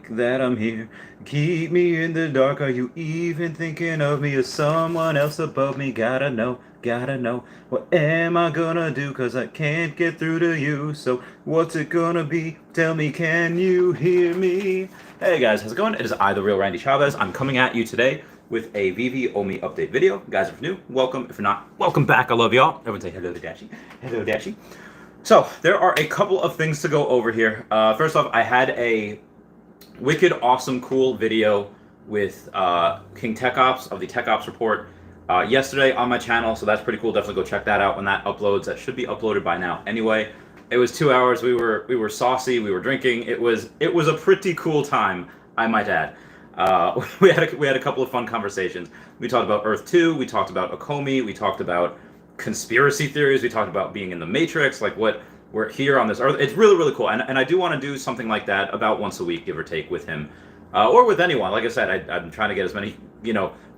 think that I'm here? Keep me in the dark. Are you even thinking of me as someone else above me? Gotta know, gotta know. What am I gonna do? Cause I can't get through to you. So what's it gonna be? Tell me, can you hear me? Hey guys, how's it going? It is I, the real Randy Chavez. I'm coming at you today with a Veve Omi update video. Guys, if you're new, welcome. If you're not, welcome back. I love y'all. Everyone say hello to Dashi. Hello, Dashi. So, there are a couple of things to go over here. First off, I had a wicked, awesome, cool video with King Tech Ops of the Tech Ops report yesterday on my channel, so that's pretty cool. Definitely go check that out when that uploads. That should be uploaded by now. Anyway, it was 2 hours. We were saucy. We were drinking. It was a pretty cool time, I might add. We had a couple of fun conversations. We talked about Earth 2. We talked about Ecomi. We talked about conspiracy theories. We talked about being in the Matrix, like what we're here on this Earth. It's really, really cool. And I do want to do something like that about once a week, give or take, with him. Or with anyone. Like I said, I'm trying to get as many,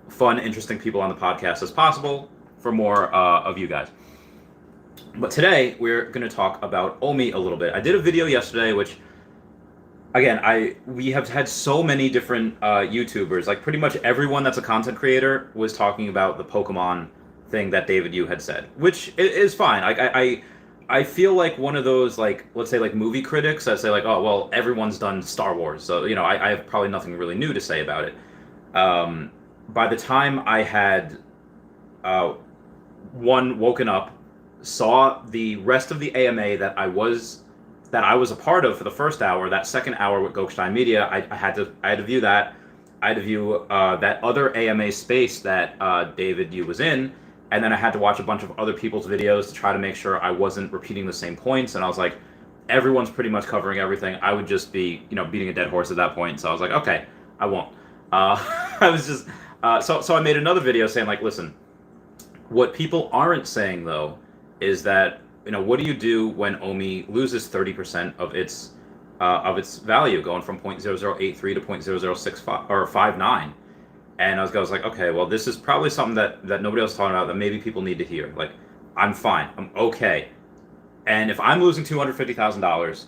fun, interesting people on the podcast as possible for more of you guys. But today, we're going to talk about Omi a little bit. I did a video yesterday, which, again, we have had so many different YouTubers. Like, pretty much everyone that's a content creator was talking about the Pokemon thing that David Yu had said, which is fine. I feel like one of those, like, let's say, like, movie critics that say, like, oh, well, everyone's done Star Wars, so, I have probably nothing really new to say about it. By the time I had, woken up, saw the rest of the AMA that I was a part of for the first hour, that second hour with Gokstein Media, I had to view that. I had to view that other AMA space that David Yu was in, and then I had to watch a bunch of other people's videos to try to make sure I wasn't repeating the same points. And I was like, everyone's pretty much covering everything. I would just be, beating a dead horse at that point. So I was like, okay, I won't. I was just, so I made another video saying, like, listen, what people aren't saying, though, is that, what do you do when Omi loses 30% of its value, going from 0.0083 to 0.0065 or 59? And I was like, okay, well, this is probably something that nobody else is talking about that maybe people need to hear. Like, I'm fine. I'm okay. And if I'm losing $250,000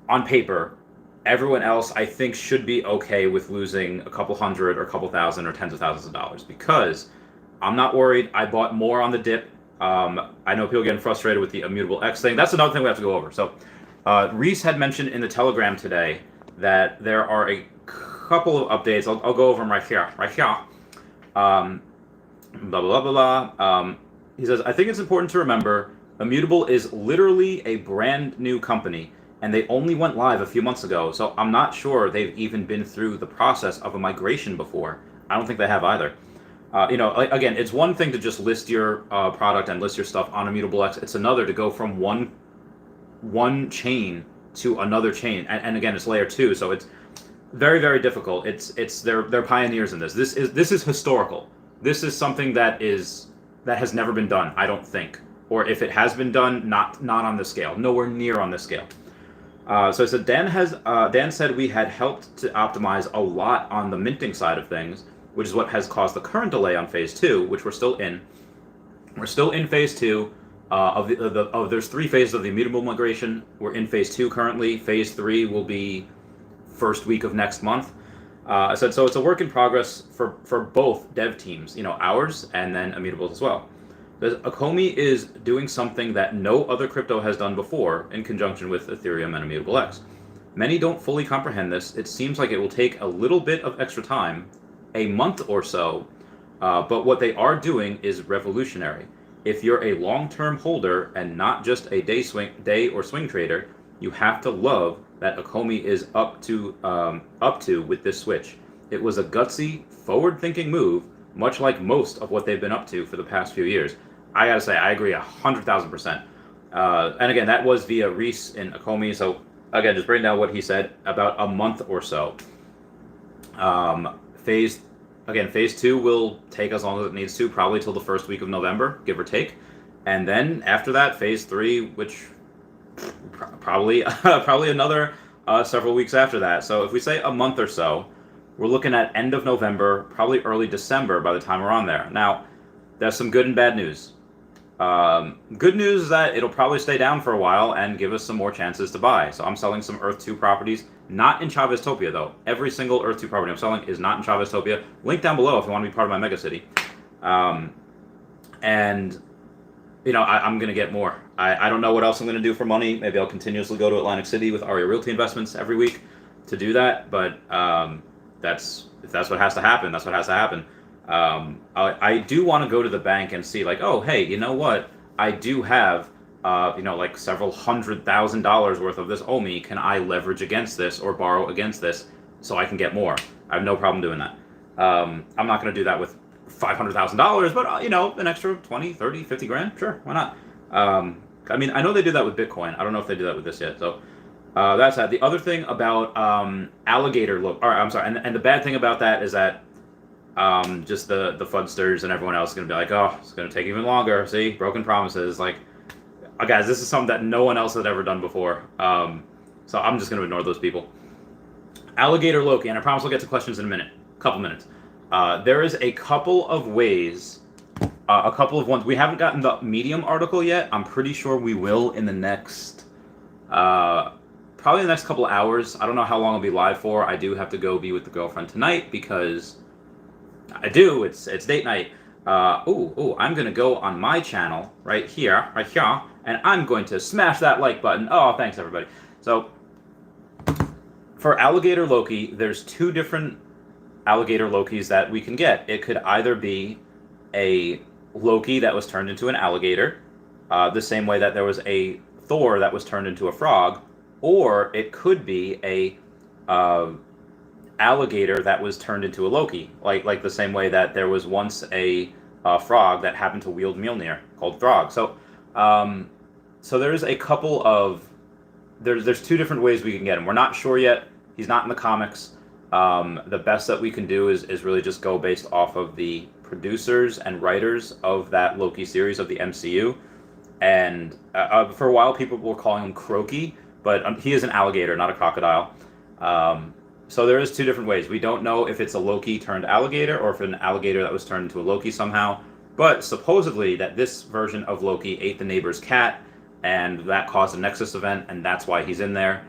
on paper, everyone else, I think, should be okay with losing a couple hundred or a couple thousand or tens of thousands of dollars, because I'm not worried. I bought more on the dip. I know people getting frustrated with the Immutable X thing. That's another thing we have to go over. So, Reese had mentioned in the Telegram today that there are a couple of updates. I'll go over them right here. Blah, blah, blah, blah. He says, I think it's important to remember Immutable is literally a brand new company, and they only went live a few months ago, so I'm not sure they've even been through the process of a migration before. I don't think they have either. Again, it's one thing to just list your product and list your stuff on Immutable X. It's another to go from one chain to another chain, and again, it's layer 2, so it's very, very difficult. They're pioneers in this. This is historical. This is something that has never been done, I don't think. Or if it has been done, not on this scale, nowhere near on this scale. So Dan said we had helped to optimize a lot on the minting side of things, which is what has caused the current delay on phase 2, which we're still in. We're still in phase 2 there's 3 phases of the immutable migration. We're in phase 2 currently. Phase 3 will be first week of next month. I said, so it's a work in progress for both dev teams, ours and then Immutables as well. Ecomi is doing something that no other crypto has done before in conjunction with Ethereum and Immutable X. Many don't fully comprehend this. It seems like it will take a little bit of extra time, a month or so, but what they are doing is revolutionary. If you're a long-term holder and not just a day or swing trader, you have to love that Ecomi is up to with this switch. It was a gutsy, forward-thinking move, much like most of what they've been up to for the past few years. I gotta say, I agree 100,000%. And again, that was via Reese in Ecomi. So again, just breaking down what he said, about a month or so. Phase 2 will take as long as it needs to, probably till the first week of November, give or take. And then after that, phase 3, which probably another several weeks after that. So if we say a month or so, we're looking at end of November, probably early December by the time we're on there. Now, there's some good and bad news. Good news is that it'll probably stay down for a while and give us some more chances to buy. So I'm selling some Earth 2 properties, not in Chaveztopia though. Every single Earth 2 property I'm selling is not in Chaveztopia. Link down below if you want to be part of my megacity. And you know, I'm going to get more. I don't know what else I'm going to do for money. Maybe I'll continuously go to Atlantic City with Arya Realty Investments every week to do that. But if that's what has to happen, that's what has to happen. I do want to go to the bank and see, like, oh, hey, you know what? I do have, you know, like several $100,000 worth of this owe me. Can I leverage against this or borrow against this so I can get more? I have no problem doing that. I'm not going to do that with $500,000, but, you know, an extra 20, 30, 50 grand. Sure, why not? I mean, I know they do that with Bitcoin. I don't know if they do that with this yet. So that's that. The other thing about Alligator Loki, or I'm sorry, and the bad thing about that is that just the fudsters and everyone else is going to be like, oh, it's going to take even longer. See, broken promises. Like, guys, this is something that no one else had ever done before. So I'm just going to ignore those people. Alligator Loki, and I promise we'll get to questions in a minute, couple minutes. There is a couple of ways, a couple of ones. We haven't gotten the Medium article yet. I'm pretty sure we will in the next, probably the next couple of hours. I don't know how long I'll be live for. I do have to go be with the girlfriend tonight because I do. It's date night. I'm gonna go on my channel right here, and I'm going to smash that like button. Oh, thanks everybody. So for Alligator Loki, there's two different Alligator Lokis that we can get. It could either be a Loki that was turned into an alligator, the same way that there was a Thor that was turned into a frog, or it could be a alligator that was turned into a Loki, like the same way that there was once a frog that happened to wield Mjolnir called Throg. So there's a couple of there's two different ways we can get him. We're not sure yet. He's not in the comics. The best that we can do is really just go based off of the producers and writers of that Loki series of the MCU. And for a while, people were calling him Croaky, but he is an alligator, not a crocodile. So there is two different ways. We don't know if it's a Loki turned alligator or if it's an alligator that was turned into a Loki somehow. But supposedly that this version of Loki ate the neighbor's cat, and that caused a Nexus event, and that's why he's in there.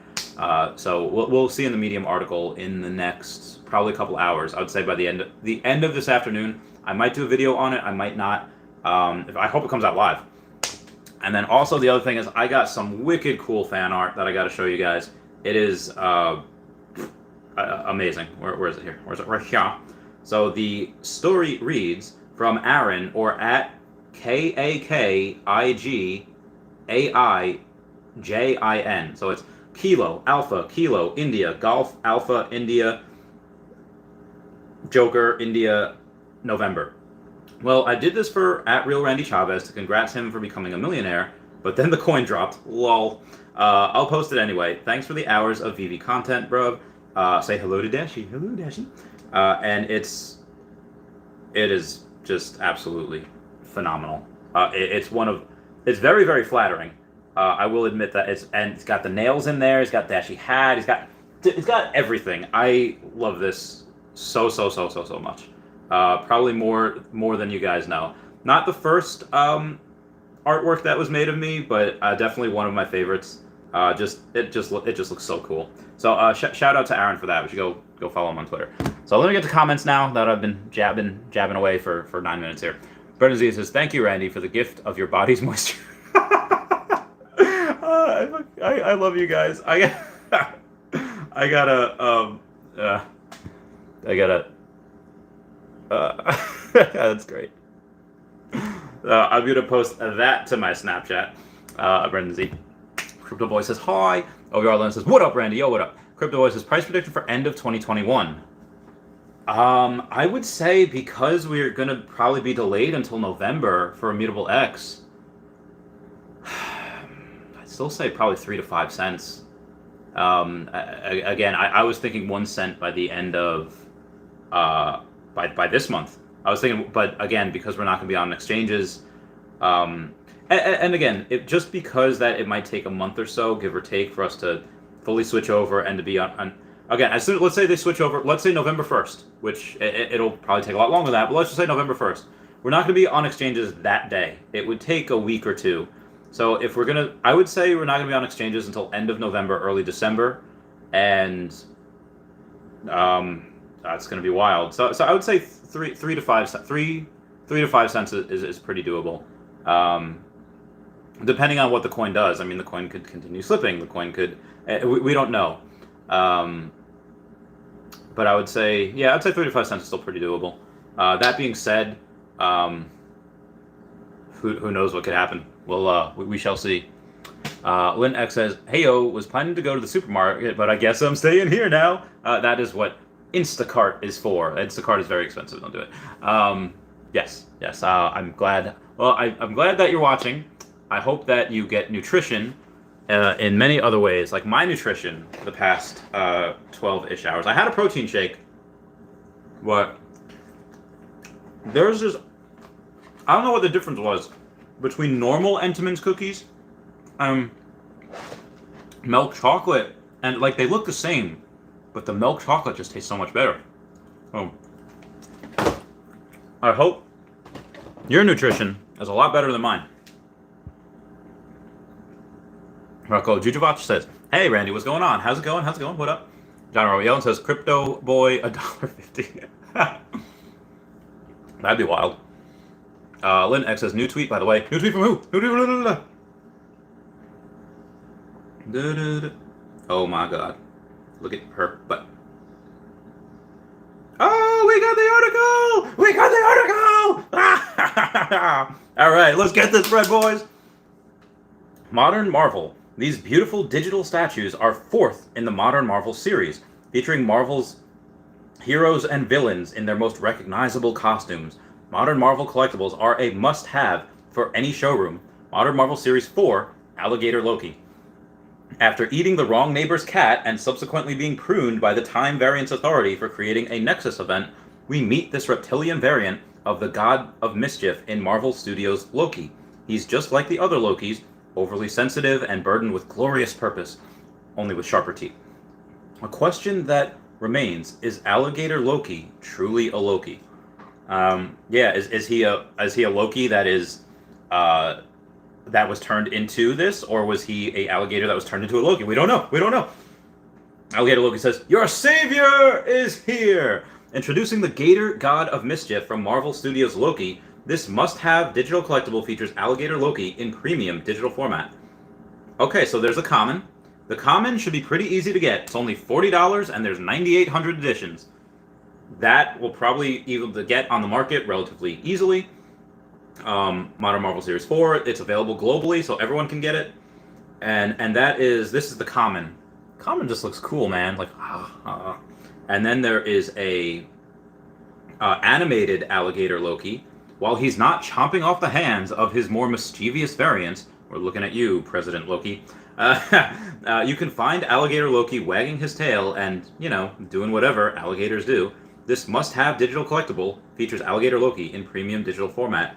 So we'll see in the Medium article in the next probably a couple hours. I would say by the end of this afternoon. I might do a video on it. I might not. I hope it comes out live. And then also the other thing is I got some wicked cool fan art that I got to show you guys. It is amazing. Where is it here? Where is it? Right here. So the story reads from Aaron, or at KAKIGAIJIN. So it's Kilo, Alpha, Kilo, India, Golf, Alpha, India, Joker, India, November. Well, I did this for at Real Randy Chavez to congrats him for becoming a millionaire, but then the coin dropped. Lol. I'll post it anyway. Thanks for the hours of Veve content, bro. Say hello to Dashi. Hello, Dashi. And it is just absolutely phenomenal. It's very, very flattering. I will admit that it's got the nails in there. It's got Dashi hat. It's got everything. I love this so much. Probably more than you guys know. Not the first artwork that was made of me, but definitely one of my favorites. It just looks so cool. So shout out to Aaron for that. We should go follow him on Twitter. So let me get to comments now that I've been jabbing away for 9 minutes here. Brendan Z says, "Thank you, Randy, for the gift of your body's moisture." I love you guys. That's great. I'm gonna post that to my Snapchat. Brendan Z. Crypto Boy says hi. OVR Lens says, "What up, Randy? Yo, what up?" Crypto Boy says, "Price prediction for end of 2021." I would say because we're gonna probably be delayed until November for Immutable X. I'd still say probably 3 to 5 cents. Again, I was thinking 1 cent by the end of by this month. I was thinking, but again, because we're not going to be on exchanges, and again, just because that it might take a month or so, give or take, for us to fully switch over and to be on again, as soon, let's say they switch over, let's say November 1st, which it'll probably take a lot longer than that, but let's just say November 1st. we're not going to be on exchanges that day. It would take a week or two. So if we're gonna, I would say we're not going to be on exchanges until end of November, early December, and it's going to be wild. So I would say 3 to 5 cents is pretty doable. Depending on what the coin does. I mean, the coin could continue slipping. The coin could, we don't know. But I would say, yeah, I'd say 3 to 5 cents is still pretty doable. That being said, who knows what could happen? Well, we shall see. Lynn X says, "Heyo, was planning to go to the supermarket, but I guess I'm staying here now." That is what Instacart is for. Instacart is very expensive. Don't do it. Yes. I'm glad. Well, I'm glad that you're watching. I hope that you get nutrition in many other ways, like my nutrition for the past 12-ish hours. I had a protein shake, but there's this. I don't know what the difference was between normal Entenmann's cookies, milk chocolate, and like they look the same, but the milk chocolate just tastes so much better. Oh, I hope your nutrition is a lot better than mine. Rocco Jujavac says, "Hey Randy, what's going on? How's it going? What up?" John Rowan says, "Crypto boy, $1.50." That'd be wild. Lynn X says, "New tweet, by the way." New tweet from who? Oh my god. Look at her butt. Oh, we got the article! Alright, let's get this bread, boys. Modern Marvel. These beautiful digital statues are fourth in the Modern Marvel series, featuring Marvel's heroes and villains in their most recognizable costumes. Modern Marvel collectibles are a must-have for any showroom. Modern Marvel Series 4, Alligator Loki. After eating the wrong neighbor's cat and subsequently being pruned by the Time Variance Authority for creating a Nexus event, we meet this reptilian variant of the God of Mischief in Marvel Studios' Loki. He's just like the other Lokis, overly sensitive and burdened with glorious purpose, only with sharper teeth. A question that remains, is Alligator Loki truly a Loki? Is he a Loki that is that was turned into this, or was he a alligator that was turned into a Loki? We don't know. Alligator Loki says, "Your savior is here!" Introducing the Gator God of Mischief from Marvel Studios' Loki, this must-have digital collectible features Alligator Loki in premium digital format. Okay, so there's a common. The common should be pretty easy to get. It's only $40, and there's 9,800 editions. That will probably be able to get on the market relatively easily. Modern Marvel Series 4, it's available globally, so everyone can get it. And this is the common. Common just looks cool, man. Like, And then there is a animated Alligator Loki. While he's not chomping off the hands of his more mischievous variants, we're looking at you, President Loki, you can find Alligator Loki wagging his tail and, doing whatever alligators do. This must-have digital collectible features Alligator Loki in premium digital format.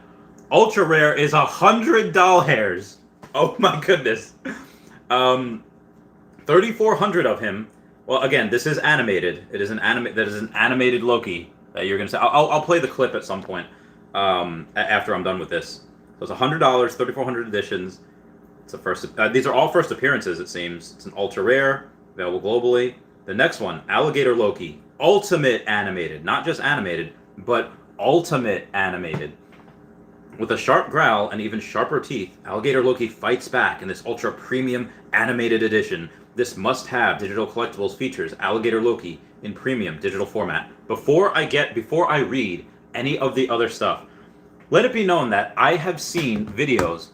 Ultra rare is $100. Oh my goodness. 3,400 of him. Well, again, this is animated. That is an animated Loki that you're gonna say. I'll play the clip at some point after I'm done with this. So it's $100, 3,400 editions. It's a first. These are all first appearances. It seems it's an ultra rare, available globally. The next one, Alligator Loki, ultimate animated, not just animated, but ultimate animated. With a sharp growl and even sharper teeth, Alligator Loki fights back in this ultra premium animated edition. This must-have digital collectibles features Alligator Loki in premium digital format. Before I read any of the other stuff, let it be known that I have seen videos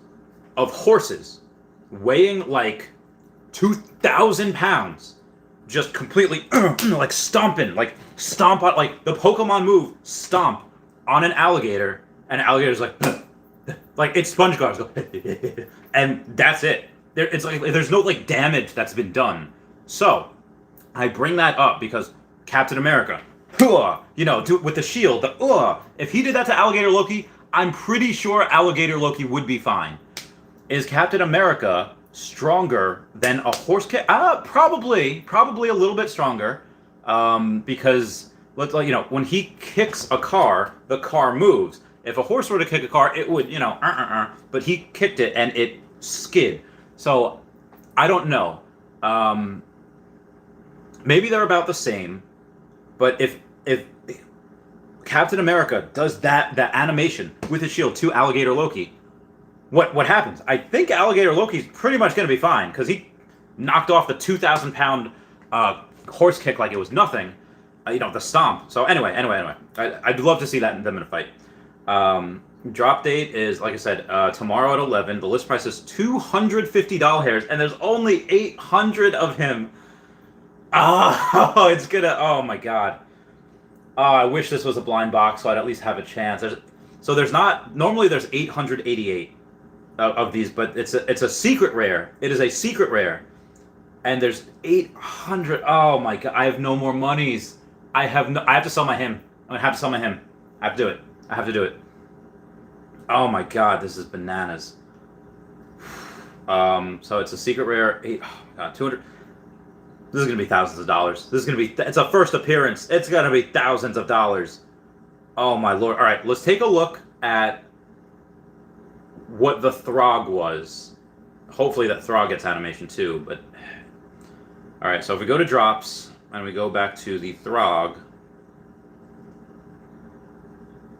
of horses weighing like 2,000 pounds just completely like stomping, like stomp on, like the Pokemon move, stomp on an alligator, and the alligator's like it's SpongeBob, and that's it. It's like there's no like damage that's been done. So I bring that up because Captain America, with the shield, if he did that to Alligator Loki, I'm pretty sure Alligator Loki would be fine. Is Captain America stronger than a horse? Probably a little bit stronger, because when he kicks a car, the car moves. If a horse were to kick a car, it would, but he kicked it and it skid. So I don't know. Maybe they're about the same, but if Captain America does that animation with his shield to Alligator Loki, what happens? I think Alligator Loki's pretty much going to be fine because he knocked off the 2,000-pound horse kick like it was nothing. The stomp. So anyway, I'd love to see them in a fight. Drop date is, like I said, tomorrow at 11. The list price is $250 hairs, and there's only 800 of him. Oh, it's gonna. Oh my god. Oh, I wish this was a blind box so I'd at least have a chance. There's not. Normally there's 888 of these, but it's a secret rare. It is a secret rare, and there's 800. Oh my god. I have no more monies. I have to sell my him. I'm gonna have to sell my him. I have to do it. I have to do it. Oh my god, this is bananas. So it's a secret rare. Oh my god, 200. This is gonna be thousands of dollars. This is gonna be. It's a first appearance. It's gonna be thousands of dollars. Oh my lord! All right, let's take a look at what the Throg was. Hopefully that Throg gets animation too. But all right, so if we go to drops and we go back to the Throg.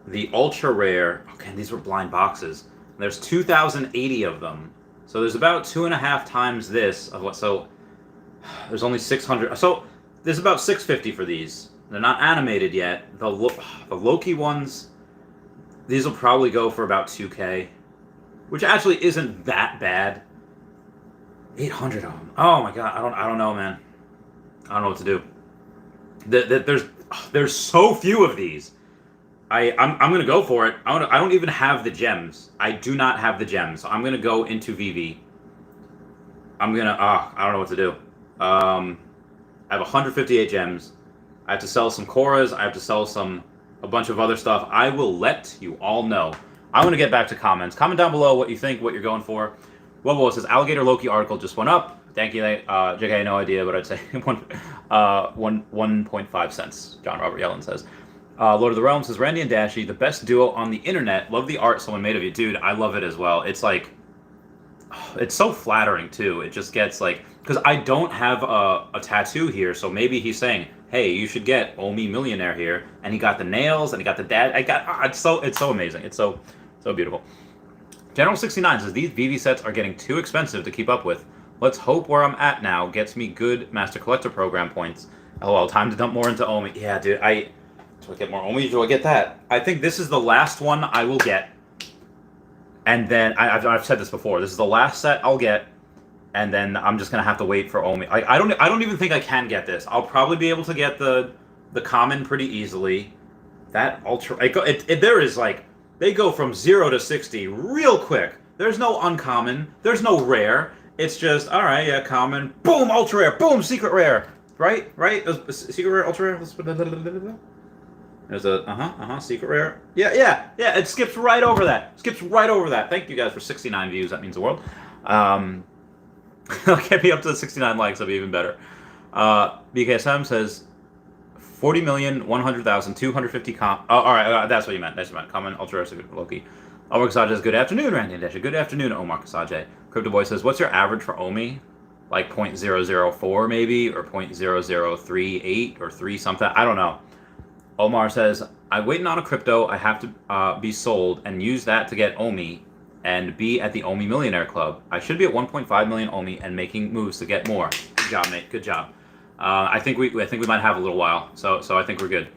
The ultra rare. Okay, these were blind boxes. There's 2,080 of them, so there's about 2.5 times this of what. So there's only 600. So there's about 650 for these. They're not animated yet. The Loki ones, these will probably go for about 2K, which actually isn't that bad. 800 of them. Oh my god, I don't know, man. I don't know what to do. There's so few of these. I'm gonna go for it. I don't even have the gems. I do not have the gems. So I'm gonna go into Veve. I don't know what to do. I have 158 gems. I have to sell some Koras. I have to sell a bunch of other stuff. I will let you all know. I want to get back to comments. Comment down below what you think, what you're going for. Whoa, says Alligator Loki article just went up. Thank you, JK. No idea, but I'd say 1.5 cents. John Robert Yellen says. Lord of the Realms says, Randy and Dashy, the best duo on the internet. Love the art someone made of you. Dude, I love it as well. It's like, it's so flattering too. It just gets like, because I don't have a tattoo here, so maybe he's saying, hey, you should get Omi Millionaire here. And he got the nails, and he got the dad. It's so amazing. It's so beautiful. General 69 says, these Veve sets are getting too expensive to keep up with. Let's hope where I'm at now gets me good Master Collector Program points. LOL, time to dump more into Omi. Yeah, dude, do I get more Omi? Do I get that? I think this is the last one I will get. And then, I've said this before, this is the last set I'll get, and then I'm just going to have to wait for Omi. I don't even think I can get this. I'll probably be able to get the common pretty easily. That ultra... there is, like, they go from 0 to 60 real quick. There's no uncommon. There's no rare. It's just, alright, yeah, common. Boom, ultra rare. Boom, secret rare. Right? Secret rare, ultra rare. There's a, secret rare. Yeah, it skips right over that. Thank you guys for 69 views. That means the world. Get me up to the 69 likes. That'll be even better. BKSM says 40,100,250 alright, that's what you meant. Common, ultra rare, Loki. Omar Kasaje says, good afternoon, Randy and Dasha. Good afternoon, Omar Kasaje. Crypto Boy says, what's your average for Omi? Like 0.004 maybe, or 0.0038 or 3 something. I don't know. Omar says, I'm waiting on a crypto. I have to be sold and use that to get Omi and be at the Omi Millionaire Club. I should be at 1.5 million Omi and making moves to get more. Good job, mate. Good job. I think we might have a little while, so I think we're good.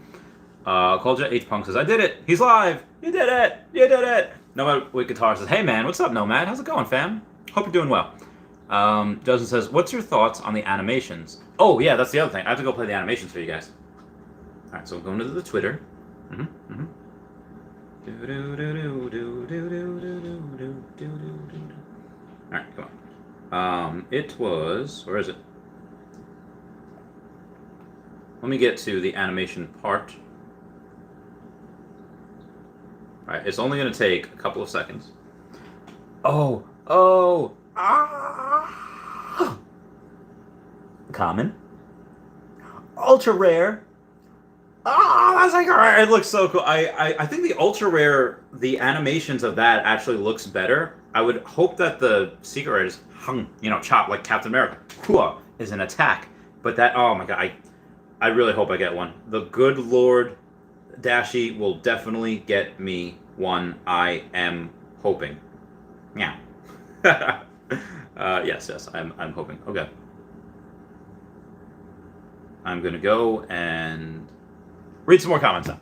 Kolja H Punk says, I did it. He's live. You did it. Nomad with Guitar says, hey man, what's up, Nomad? How's it going, fam? Hope you're doing well. Justin says, what's your thoughts on the animations? Oh yeah, that's the other thing. I have to go play the animations for you guys. All right, so we're going to the Twitter. All right, come on. It was, where is it? Let me get to the animation part. All right, it's only going to take a couple of seconds. Common. Ultra rare. Oh, that's like, all right. It looks so cool. I think the ultra rare, the animations of that actually looks better. I would hope that the secret rare is hung, chopped like Captain America. Hua is an attack. But that, oh my god, I really hope I get one. The good Lord Dashi will definitely get me one. I am hoping. Yeah. Yes, I'm hoping. Okay. I'm gonna go and read some more comments now.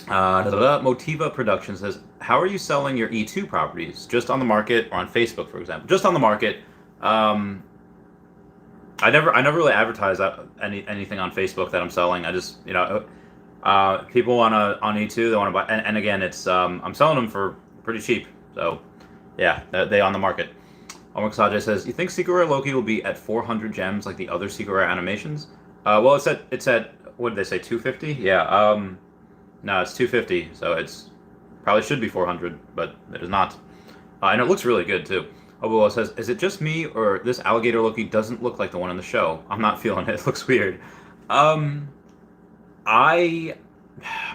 Motiva Productions says, "How are you selling your E2 properties? Just on the market or on Facebook, for example? Just on the market. I never really advertise anything on Facebook that I'm selling. I just people want to on E2, they want to buy, and again, it's I'm selling them for pretty cheap. So yeah, they on the market." Omar Sajay says, "You think Secret Rare Loki will be at 400 gems like the other Secret Rare animations?" Well, it's at what did they say, 250? Yeah. No, it's 250, so it's probably should be 400, but it is not. And it looks really good too. Obuo says, "Is it just me or this Alligator Loki doesn't look like the one in the show? I'm not feeling it. It looks weird." I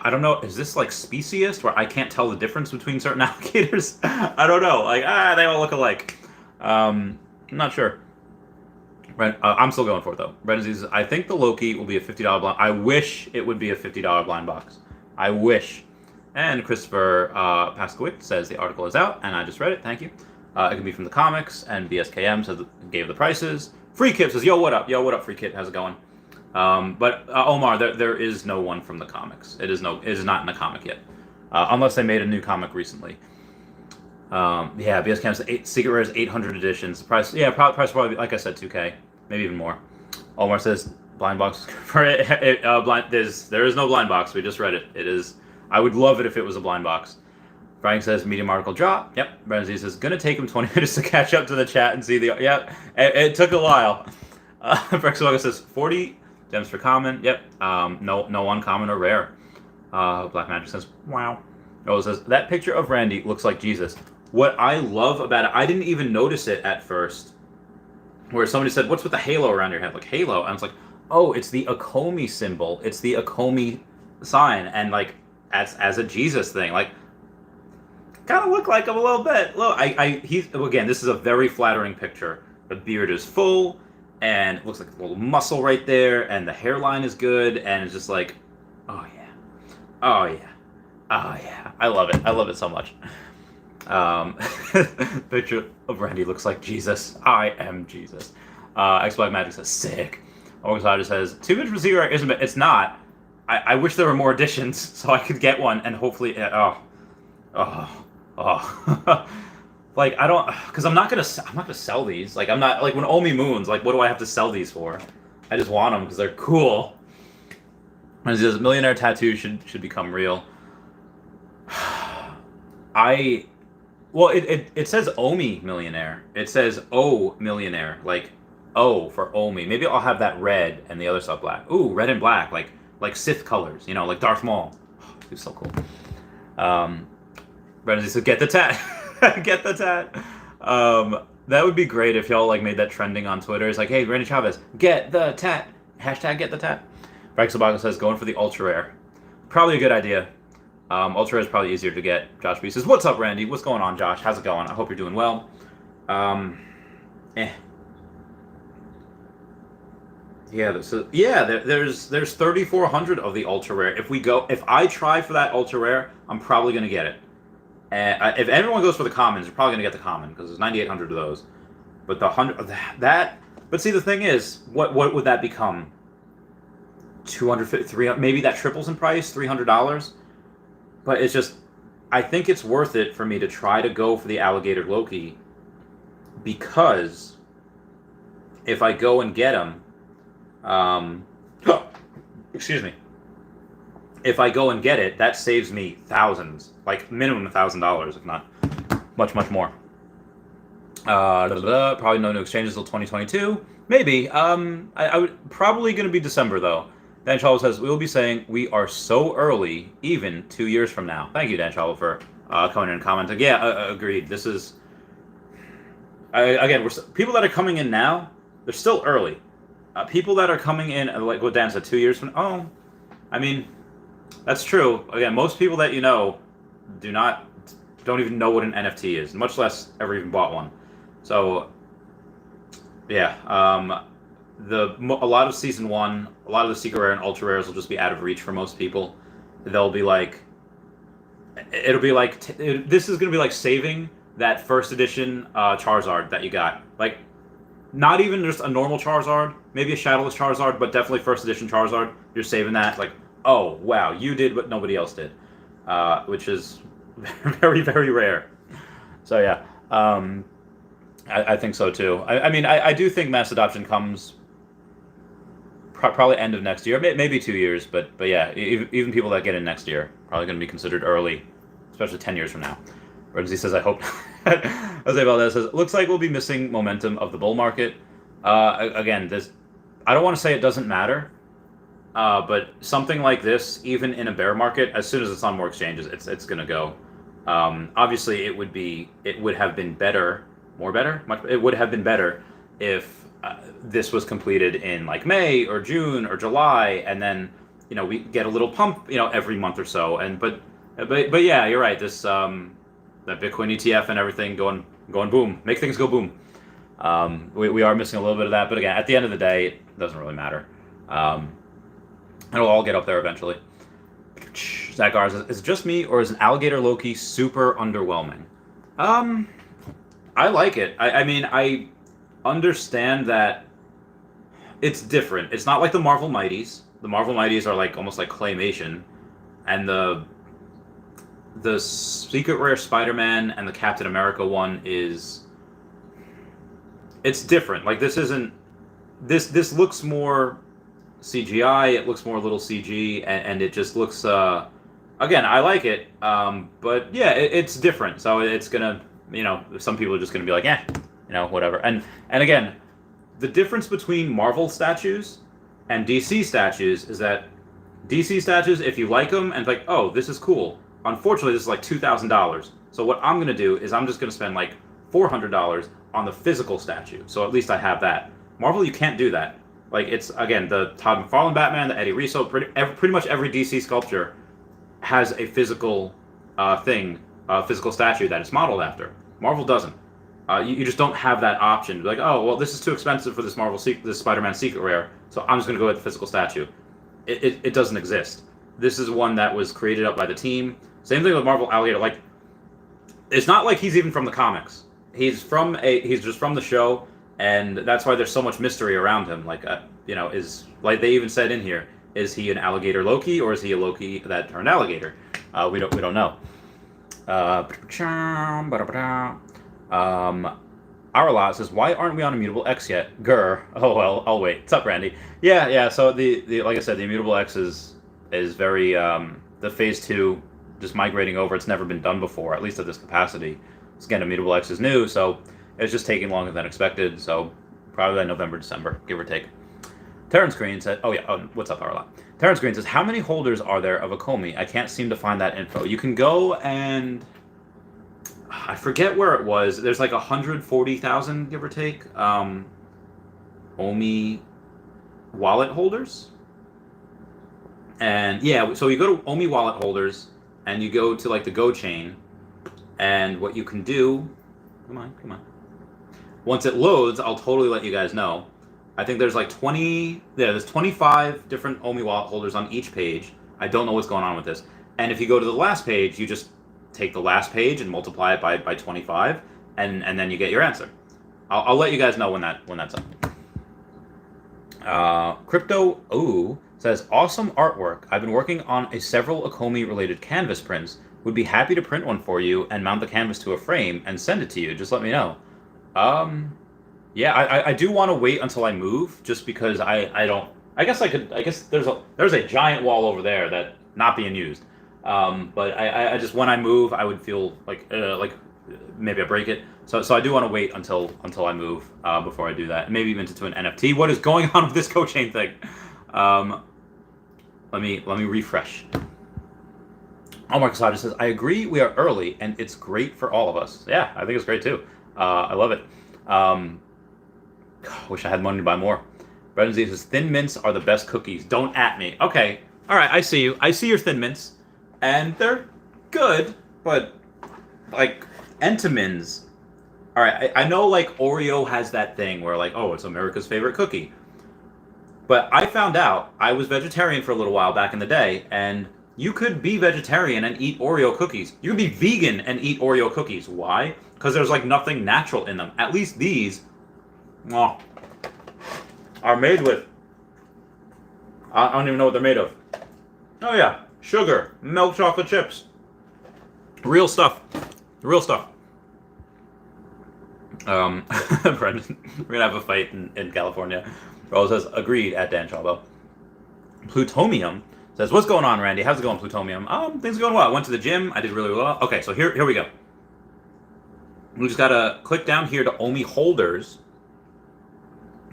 don't know. Is this like speciest where I can't tell the difference between certain alligators? I don't know. Like they all look alike. I'm not sure. Right, I'm still going for it though. Red Disease says, "I think the Loki will be a $50 blind. I wish it would be a $50 blind box. I wish." And Christopher Paskowitz says the article is out, and I just read it. Thank you. It can be from the comics, and BSKM says gave the prices. Free Kip says, "Yo, what up? Yo, what up, Free Kip? How's it going?" But Omar, there is no one from the comics. It is not in the comic yet, unless they made a new comic recently. Yeah, BSKM says Secret Rare's 800 editions. The price, yeah, price probably like I said, 2K, maybe even more. Omar says blind box for it. Blind. There is no blind box. We just read it. It is. I would love it if it was a blind box. Frank says medium article drop. Yep. Brenzy says gonna take him 20 minutes to catch up to the chat and see the. Yep. It took a while. Brexwaga says 40 gems for common. Yep. No uncommon or rare. Black Magic says wow. Rose says that picture of Randy looks like Jesus. What I love about it, I didn't even notice it at first. Where somebody said, "What's with the halo around your head?" Like halo, and I was like, "Oh, it's the Ecomi symbol. It's the Ecomi sign," and like as a Jesus thing, like kind of look like him a little bit. Look, he's again. This is a very flattering picture. The beard is full, and it looks like a little muscle right there, and the hairline is good, and it's just like, oh yeah, oh yeah, oh yeah. I love it. I love it so much. Picture of Randy looks like Jesus. I am Jesus. X Black Magic says sick. Orgasada says too good for Zero isn't it? It's not. I wish there were more editions so I could get one and hopefully. Like I don't, because I'm not gonna sell these. Like I'm not like when Omi moons. Like what do I have to sell these for? I just want them because they're cool. And it says millionaire tattoo should become real. Well, it says Omi millionaire. It says O millionaire, like O for Omi. Maybe I'll have that red and the other stuff black. Ooh, red and black, like Sith colors, like Darth Maul. Oh, it's so cool. Brendan said, "Get the tat, get the tat." That would be great if y'all like made that trending on Twitter. It's like, "Hey, Randy Chavez, get the tat." Hashtag get the tat. Braxabago says, "Going for the ultra rare." Probably a good idea. Ultra is probably easier to get. Josh B says, "What's up, Randy? What's going on, Josh? How's it going? I hope you're doing well." Yeah, there's 3,400 of the ultra rare. If I try for that ultra rare, I'm probably gonna get it. And if everyone goes for the commons, you're probably gonna get the common because there's 9,800 of those. But the 100 that. But see, the thing is, what would that become? 250, 300, maybe that triples in price, $300. But it's just, I think it's worth it for me to try to go for the Alligator Loki because if I go and get him, excuse me, if I go and get it, that saves me thousands, like minimum $1,000, if not much more. Probably no new exchanges till 2022. Maybe. I would probably going to be December though. Dan Chalvo says, "We will be saying we are so early, even 2 years from now." Thank you, Dan Chalvo, for coming in and commenting. Yeah, agreed. This is... again, people that are coming in now, they're still early. People that are coming in, like what Dan said, 2 years from... Oh, I mean, that's true. Again, most people that you know don't even know what an NFT is, much less ever even bought one. So, yeah, a lot of season one, a lot of the secret rare and ultra rares will just be out of reach for most people. They'll be like, it'll be like this is gonna be like saving that first edition Charizard that you got, like not even just a normal Charizard, maybe a shadowless Charizard, but definitely first edition Charizard. You're saving that, like, oh wow, you did what nobody else did, which is very, very rare. So yeah, I think so too. I mean, I do think mass adoption comes probably end of next year, maybe 2 years, but yeah, even people that get in next year probably going to be considered early, especially 10 years from now. Renzi says, I hope not. Jose Valdez says, looks like we'll be missing momentum of the bull market. Again, I don't want to say it doesn't matter, but something like this, even in a bear market, as soon as it's on more exchanges, it's going to go. Obviously, it would have been better, it would have been better if this was completed in like May or June or July, and then we get a little pump every month or so. And but yeah, you're right. This that Bitcoin ETF and everything going boom, make things go boom. We are missing a little bit of that, but again, at the end of the day, it doesn't really matter. It'll all get up there eventually. Zach Garza, is it just me or is an Alligator Loki super underwhelming? I like it. I mean, I understand that it's different. It's not like the Marvel Mighties. The Marvel Mighties are like almost like claymation, and the Secret Rare Spider-Man and the Captain America one it's different. Like this looks more CGI. It looks more little CG, and it just looks. Again, I like it, but yeah, it's different. So it's gonna, some people are just gonna be like, whatever. And again, the difference between Marvel statues and DC statues is that DC statues, if you like them and like, oh, this is cool. Unfortunately, this is like $2,000. So what I'm gonna do is I'm just gonna spend like $400 on the physical statue. So at least I have that. Marvel, you can't do that. Like it's again the Todd McFarlane Batman, the Eddie Russo, pretty much every DC sculpture has a physical physical statue that it's modeled after. Marvel doesn't. You just don't have that option. Like, oh, well, this is too expensive for this this Spider-Man Secret Rare, so I'm just going to go with the physical statue. It doesn't exist. This is one that was created up by the team. Same thing with Marvel Alligator. Like, it's not like he's even from the comics. He's just from the show, and that's why there's so much mystery around him. Like, is like they even said in here, is he an Alligator Loki or is he a Loki that turned alligator? We don't know. Arya says, why aren't we on Immutable X yet? Grr. Oh well, I'll wait. What's up, Randy? Yeah. So the like I said, the Immutable X is very the phase 2 just migrating over. It's never been done before, at least at this capacity. So again, Immutable X is new, so it's just taking longer than expected. So probably by November, December, give or take. Terrence Green said, what's up, Arla? Terrence Green says, how many holders are there of Ecomi? I can't seem to find that info. You can go and I forget where it was. There's like 140,000, give or take, Omi wallet holders. And yeah, so you go to Omi wallet holders and you go to like the Go chain, and what you can do, come on. Once it loads, I'll totally let you guys know. I think there's like there's 25 different Omi wallet holders on each page. I don't know what's going on with this. And if you go to the last page, you just take the last page and multiply it by 25, and then you get your answer. I'll let you guys know when that's up. Crypto says, awesome artwork. I've been working on several Ecomi related canvas prints. Would be happy to print one for you and mount the canvas to a frame and send it to you. Just let me know. Yeah, I do want to wait until I move, just because I guess there's a giant wall over there that not being used. But I just, when I move, I would feel like maybe I break it. So I do want to wait until I move before I do that. Maybe even into an NFT. What is going on with this co-chain thing? Let me refresh. Marcus Hodges says, I agree we are early and it's great for all of us. Yeah, I think it's great too. I love it. Wish I had money to buy more. Brendan Z says, thin mints are the best cookies. Don't at me. Okay. All right, I see you. I see your Thin Mints, and they're good, but like Entenmann's. All right, I know like Oreo has that thing where like, oh, it's America's favorite cookie. But I found out I was vegetarian for a little while back in the day, and you could be vegetarian and eat Oreo cookies. You could be vegan and eat Oreo cookies. Why? Because there's like nothing natural in them. At least these, well, are made with. I don't even know what they're made of. Oh yeah, sugar, milk chocolate chips, real stuff, real stuff. Brendan, we're gonna have a fight in California. Rose says, agreed at Dan Chavo. Plutomium says, what's going on, Randy? How's it going, Plutomium? Things are going well. I went to the gym. I did really well. Okay, so here we go. We just gotta click down here to Omi Holders.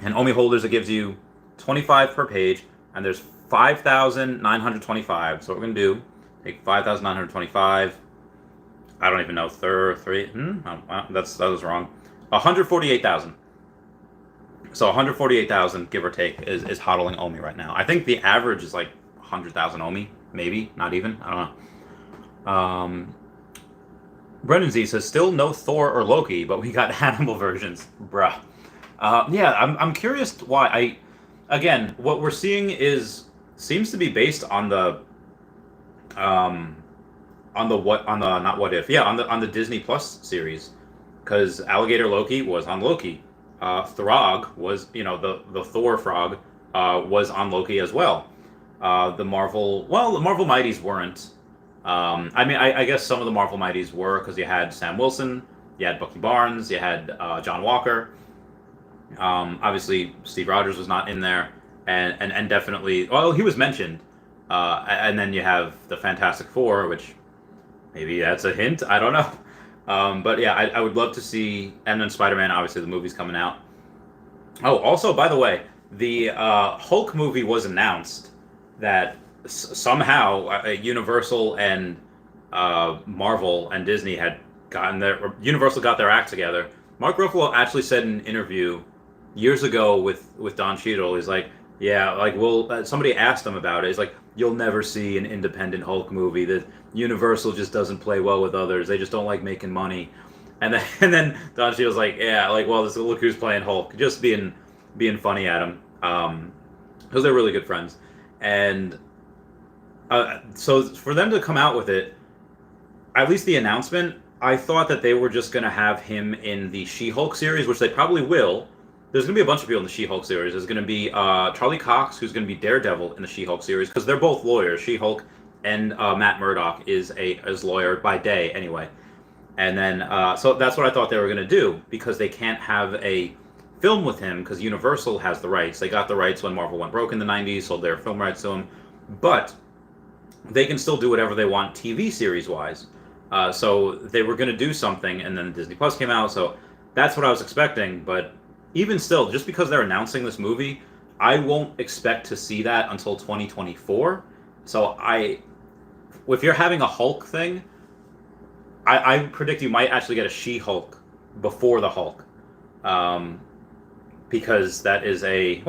And Omi Holders, it gives you 25 per page, and there's 5,925. So what we're gonna do, take 5,925. I don't even know, that was wrong. 148,000. So 148,000, give or take, is hodling Omi right now. I think the average is like 100,000 Omi, maybe, not even. I don't know. Brendan Z says, still no Thor or Loki, but we got animal versions. Bruh. Yeah, I'm curious why. Again, what we're seeing seems to be based on the Disney Plus series, because Alligator Loki was on Loki. Throg was, the Thor frog, was on Loki as well. The Marvel Mighties weren't. I guess some of the Marvel Mighties were, because you had Sam Wilson, you had Bucky Barnes, you had John Walker. Obviously, Steve Rogers was not in there, and definitely, well, he was mentioned. And then you have the Fantastic Four, which maybe that's a hint. I don't know. But yeah, I would love to see, and then Spider-Man, obviously the movie's coming out. Oh, also, by the way, the Hulk movie was announced that somehow Universal and Marvel and Disney had Universal got their act together. Mark Ruffalo actually said in an interview years ago with Don Cheadle, he's like, yeah, like, somebody asked him about it. He's like, you'll never see an independent Hulk movie. That Universal just doesn't play well with others. They just don't like making money. And then Don Cheadle's like, yeah, like, well, look who's playing Hulk, just being funny at him, because they're really good friends. And so for them to come out with it, at least the announcement, I thought that they were just going to have him in the She-Hulk series, which they probably will. There's going to be a bunch of people in the She-Hulk series. There's going to be Charlie Cox, who's going to be Daredevil in the She-Hulk series, because they're both lawyers. She-Hulk and Matt Murdock is lawyer by day anyway. And then, so that's what I thought they were going to do, because they can't have a film with him, because Universal has the rights. They got the rights when Marvel went broke in the 90s, sold their film rights to him. But they can still do whatever they want TV series-wise. So they were going to do something, and then Disney Plus came out, so that's what I was expecting. But even still, just because they're announcing this movie, I won't expect to see that until 2024. So if you're having a Hulk thing, I predict you might actually get a She-Hulk before the Hulk. Because that is maybe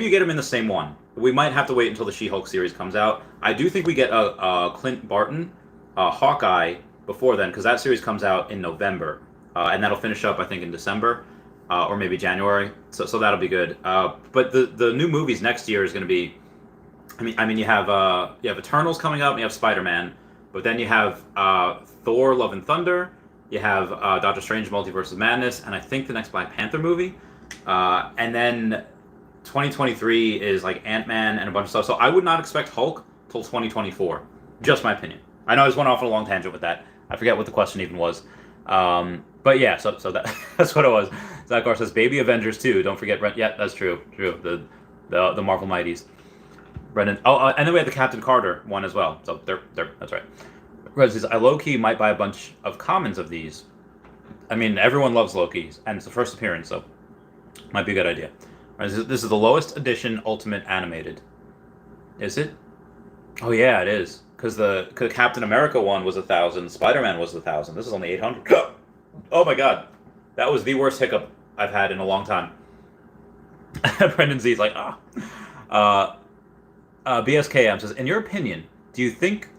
you get him in the same one. We might have to wait until the She-Hulk series comes out. I do think we get a Clint Barton Hawkeye before then, because that series comes out in November. And that'll finish up, I think, in December. Or maybe January, so that'll be good. But the new movies next year is going to be, you have Eternals coming up, and you have Spider-Man, but then you have Thor: Love and Thunder, you have Doctor Strange: Multiverse of Madness, and I think the next Black Panther movie, and then 2023 is like Ant-Man and a bunch of stuff. So I would not expect Hulk till 2024. Just my opinion. I know I just went off on a long tangent with that. I forget what the question even was. But yeah, so that's what it was. Zachar says, "Baby Avengers 2. Don't forget." Yeah, that's true. The Marvel Mighties. Brendan. Oh, and then we had the Captain Carter one as well. So they're that's right. Red says, "I low-key might buy a bunch of commons of these." I mean, everyone loves Loki's, and it's the first appearance, so might be a good idea. Right, this is the lowest edition Ultimate Animated. Is it? Oh yeah, it is. Because the Captain America one was 1,000, Spider-Man was 1,000. This is only 800. Oh my god, that was the worst hiccup I've had in a long time. Brendan Z is like, BSKM says, in your opinion, do you think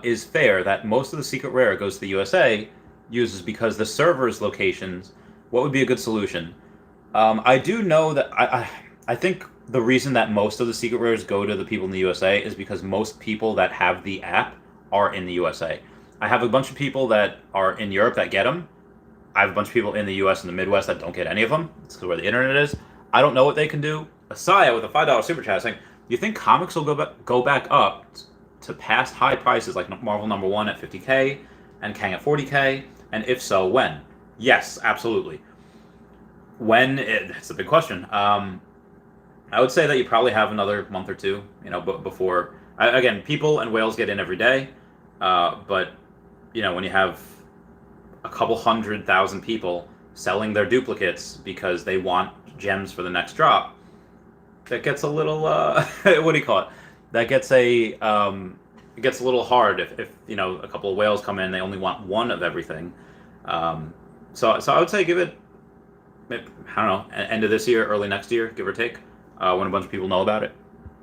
is fair that most of the secret rare goes to the USA users because the server's locations? What would be a good solution? I do know that I think the reason that most of the secret rares go to the people in the USA is because most people that have the app are in the USA. I have a bunch of people that are in Europe that get them. I have a bunch of people in the US and the Midwest that don't get any of them. It's where the internet is. I don't know what they can do. Asaya with a $5 super chat saying, do you think comics will go back up to past high prices like Marvel #1 at 50K and Kang at 40K? And if so, when? Yes, absolutely. When? It's a big question. I would say that you probably have another month or two, before. Again, people and whales get in every day, but when you have a couple 100,000 people selling their duplicates because they want gems for the next drop, that gets a little what do you call it? That gets it gets a little hard if a couple of whales come in, they only want one of everything. So I would say give it, I don't know, end of this year, early next year, give or take, when a bunch of people know about it.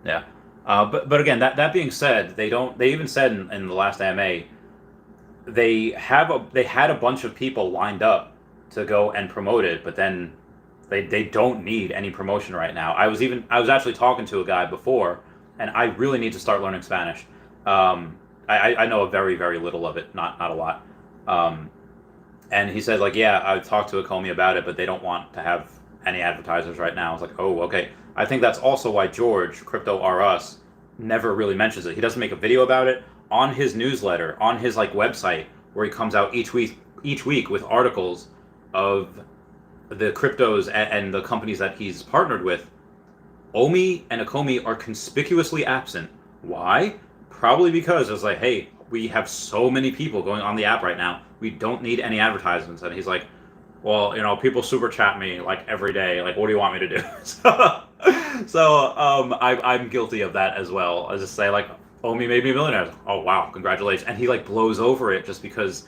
Yeah. But again, that being said, they even said in the last AMA, they had a bunch of people lined up to go and promote it, but then they don't need any promotion right now. I was actually talking to a guy before, and I really need to start learning Spanish. I know a very, very little of it, not a lot. And he said, like, yeah, I talked to Ecomi about it, but they don't want to have any advertisers right now. I was like, oh, okay. I think that's also why George, Crypto R Us, never really mentions it. He doesn't make a video about it on his newsletter, on his website, where he comes out each week with articles of the cryptos and the companies that he's partnered with. Omi and Ecomi are conspicuously absent. Why? Probably because it's like, hey, we have so many people going on the app right now. We don't need any advertisements. And he's like, well, people super chat me every day. Like, what do you want me to do? So I'm guilty of that as well. I just say Omi made me a millionaire. Oh wow, congratulations! And he blows over it just because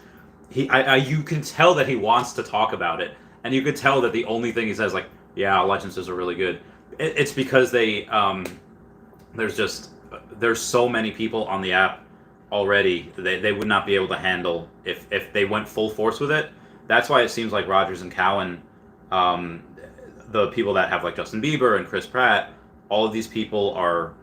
you can tell that he wants to talk about it, and you could tell that the only thing he says yeah, Legends are really good. It's because there's so many people on the app already. They would not be able to handle if they went full force with it. That's why it seems like Rogers and Cowan, the people that have Justin Bieber and Chris Pratt, all of these people are.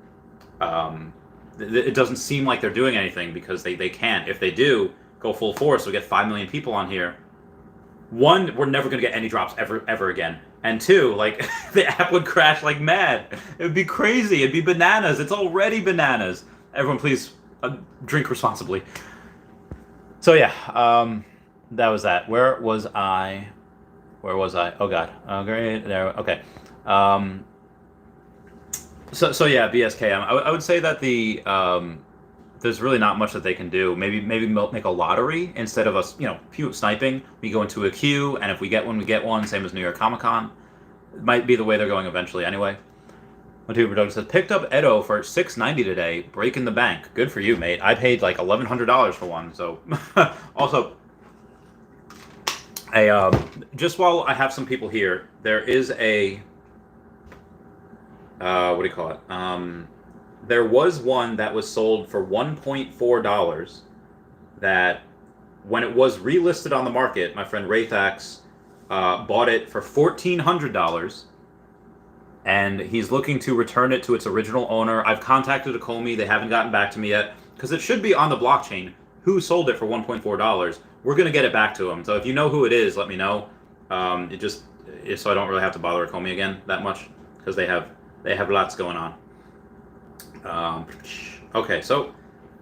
It doesn't seem like they're doing anything because they can't. If they do go full force, we get 5 million people on here. One, we're never going to get any drops ever again. And two, the app would crash like mad. It would be crazy. It'd be bananas. It's already bananas. Everyone, please drink responsibly. So yeah, that was that. Where was I? Oh God. Oh great. There. Okay. So yeah, BSKM. I would say that there's really not much that they can do. Maybe make a lottery instead of us, sniping. We go into a queue, and if we get one, we get one. Same as New York Comic Con. It might be the way they're going eventually. Anyway, Montego says picked up Edo for $6.90 today, breaking the bank. Good for you, mate. I paid $1,100 for one. So also, just while I have some people here, there is a. What do you call it? There was one that was sold for $1.4 that when it was relisted on the market, my friend Raythax bought it for $1,400 and he's looking to return it to its original owner. I've contacted Ecomi. They haven't gotten back to me yet because it should be on the blockchain who sold it for $1.4. We're going to get it back to him. So if you know who it is, let me know. So I don't really have to bother Ecomi again that much because they have lots going on. Okay, so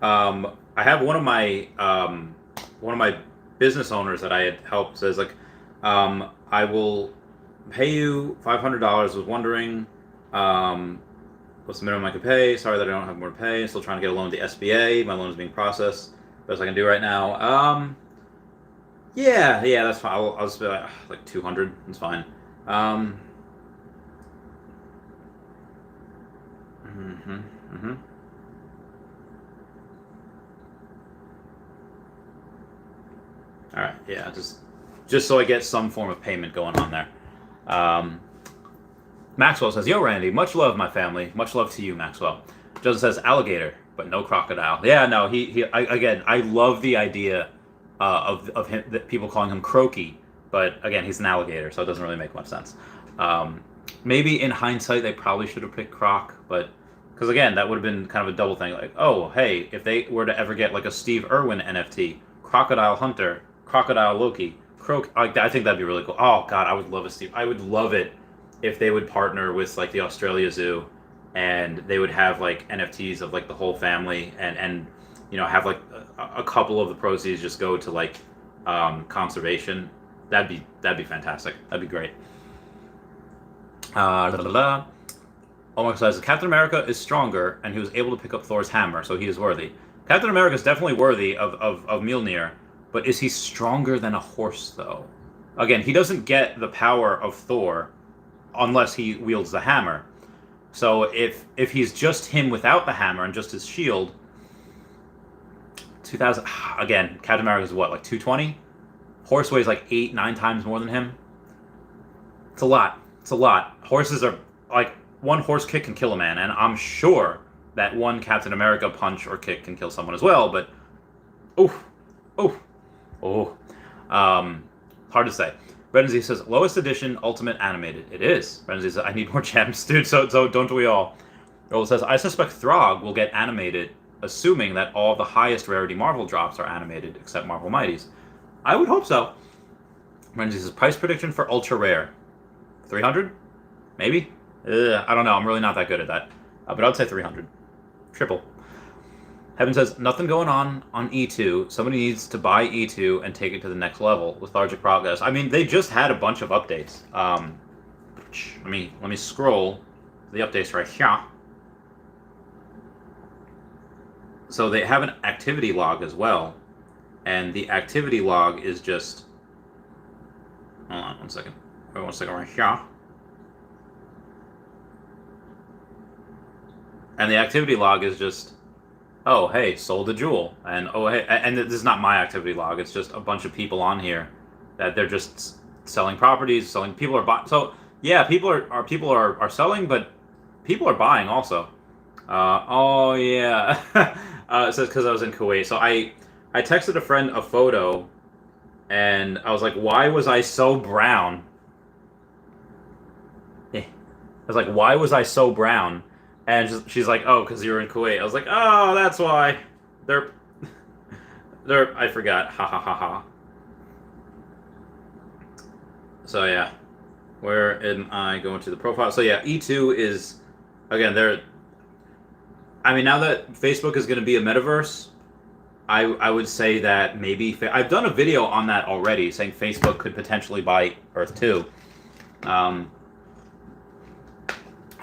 I have one of my business owners that I had helped says I will pay you $500. Was wondering what's the minimum I could pay. Sorry that I don't have more to pay. Still trying to get a loan with the SBA. My loan is being processed. Best I can do right now. Yeah, that's fine. I'll just be like 200. It's fine. All right, yeah, just so I get some form of payment going on there. Maxwell says, "Yo, Randy, much love, my family. Much love to you, Maxwell. Joseph says alligator, but no crocodile. Yeah, no, again, I love the idea of him, that people calling him Croaky, but again, he's an alligator, so it doesn't really make much sense. Maybe in hindsight, they probably should have picked Croc, but because again, that would have been kind of a double thing. Like, oh, hey, if they were to ever get like a Steve Irwin NFT, Crocodile Hunter, Crocodile Loki, I think that'd be really cool. Oh God, I would love a Steve. I would love it if they would partner with like the Australia Zoo, and they would have like NFTs of like the whole family, and have like a couple of the proceeds just go to like conservation. That'd be fantastic. That'd be great. Omar says Captain America is stronger, and he was able to pick up Thor's hammer, so he is worthy. Captain America is definitely worthy of Mjolnir, but is he stronger than a horse, though? Again, he doesn't get the power of Thor unless he wields the hammer. So if he's just him without the hammer and just his shield, 2000 again, Captain America is what, like 220? Horse weighs like 8-9 times more than him. It's a lot. Horses are like, one horse kick can kill a man, and I'm sure that one Captain America punch or kick can kill someone as well, but hard to say. Renzi says, lowest edition Ultimate Animated. It is. Renzi says, I need more gems, dude, so don't we all. Earl says, I suspect Throg will get animated, assuming that all the highest rarity Marvel drops are animated, except Marvel Mighties. I would hope so. Renzi says, price prediction for Ultra Rare. 300? Maybe? I don't know. I'm really not that good at that. But I'd say 300. Triple. Heaven says, nothing going on E2. Somebody needs to buy E2 and take it to the next level. Lethargic progress. I mean, they just had a bunch of updates. Let me scroll the updates right here. So they have an activity log as well. And the activity log is just... Hold on one second. Wait 1 second right here. And the activity log is just, oh, hey, sold a jewel. And, oh, hey, and this is not my activity log. It's just a bunch of people on here that they're just selling properties, people are buying. So, yeah, people are selling, but people are buying also. Oh, yeah. It says because I was in Kuwait. So I texted a friend a photo, and I was like, why was I so brown? I was like, why was I so brown? And she's like, oh, because you were in Kuwait. I was like, oh, that's why. I forgot. Ha ha ha ha. So yeah, where am I going to the profile? So yeah, E2 is, again, now that Facebook is going to be a metaverse, I would say that maybe, I've done a video on that already, saying Facebook could potentially buy Earth 2.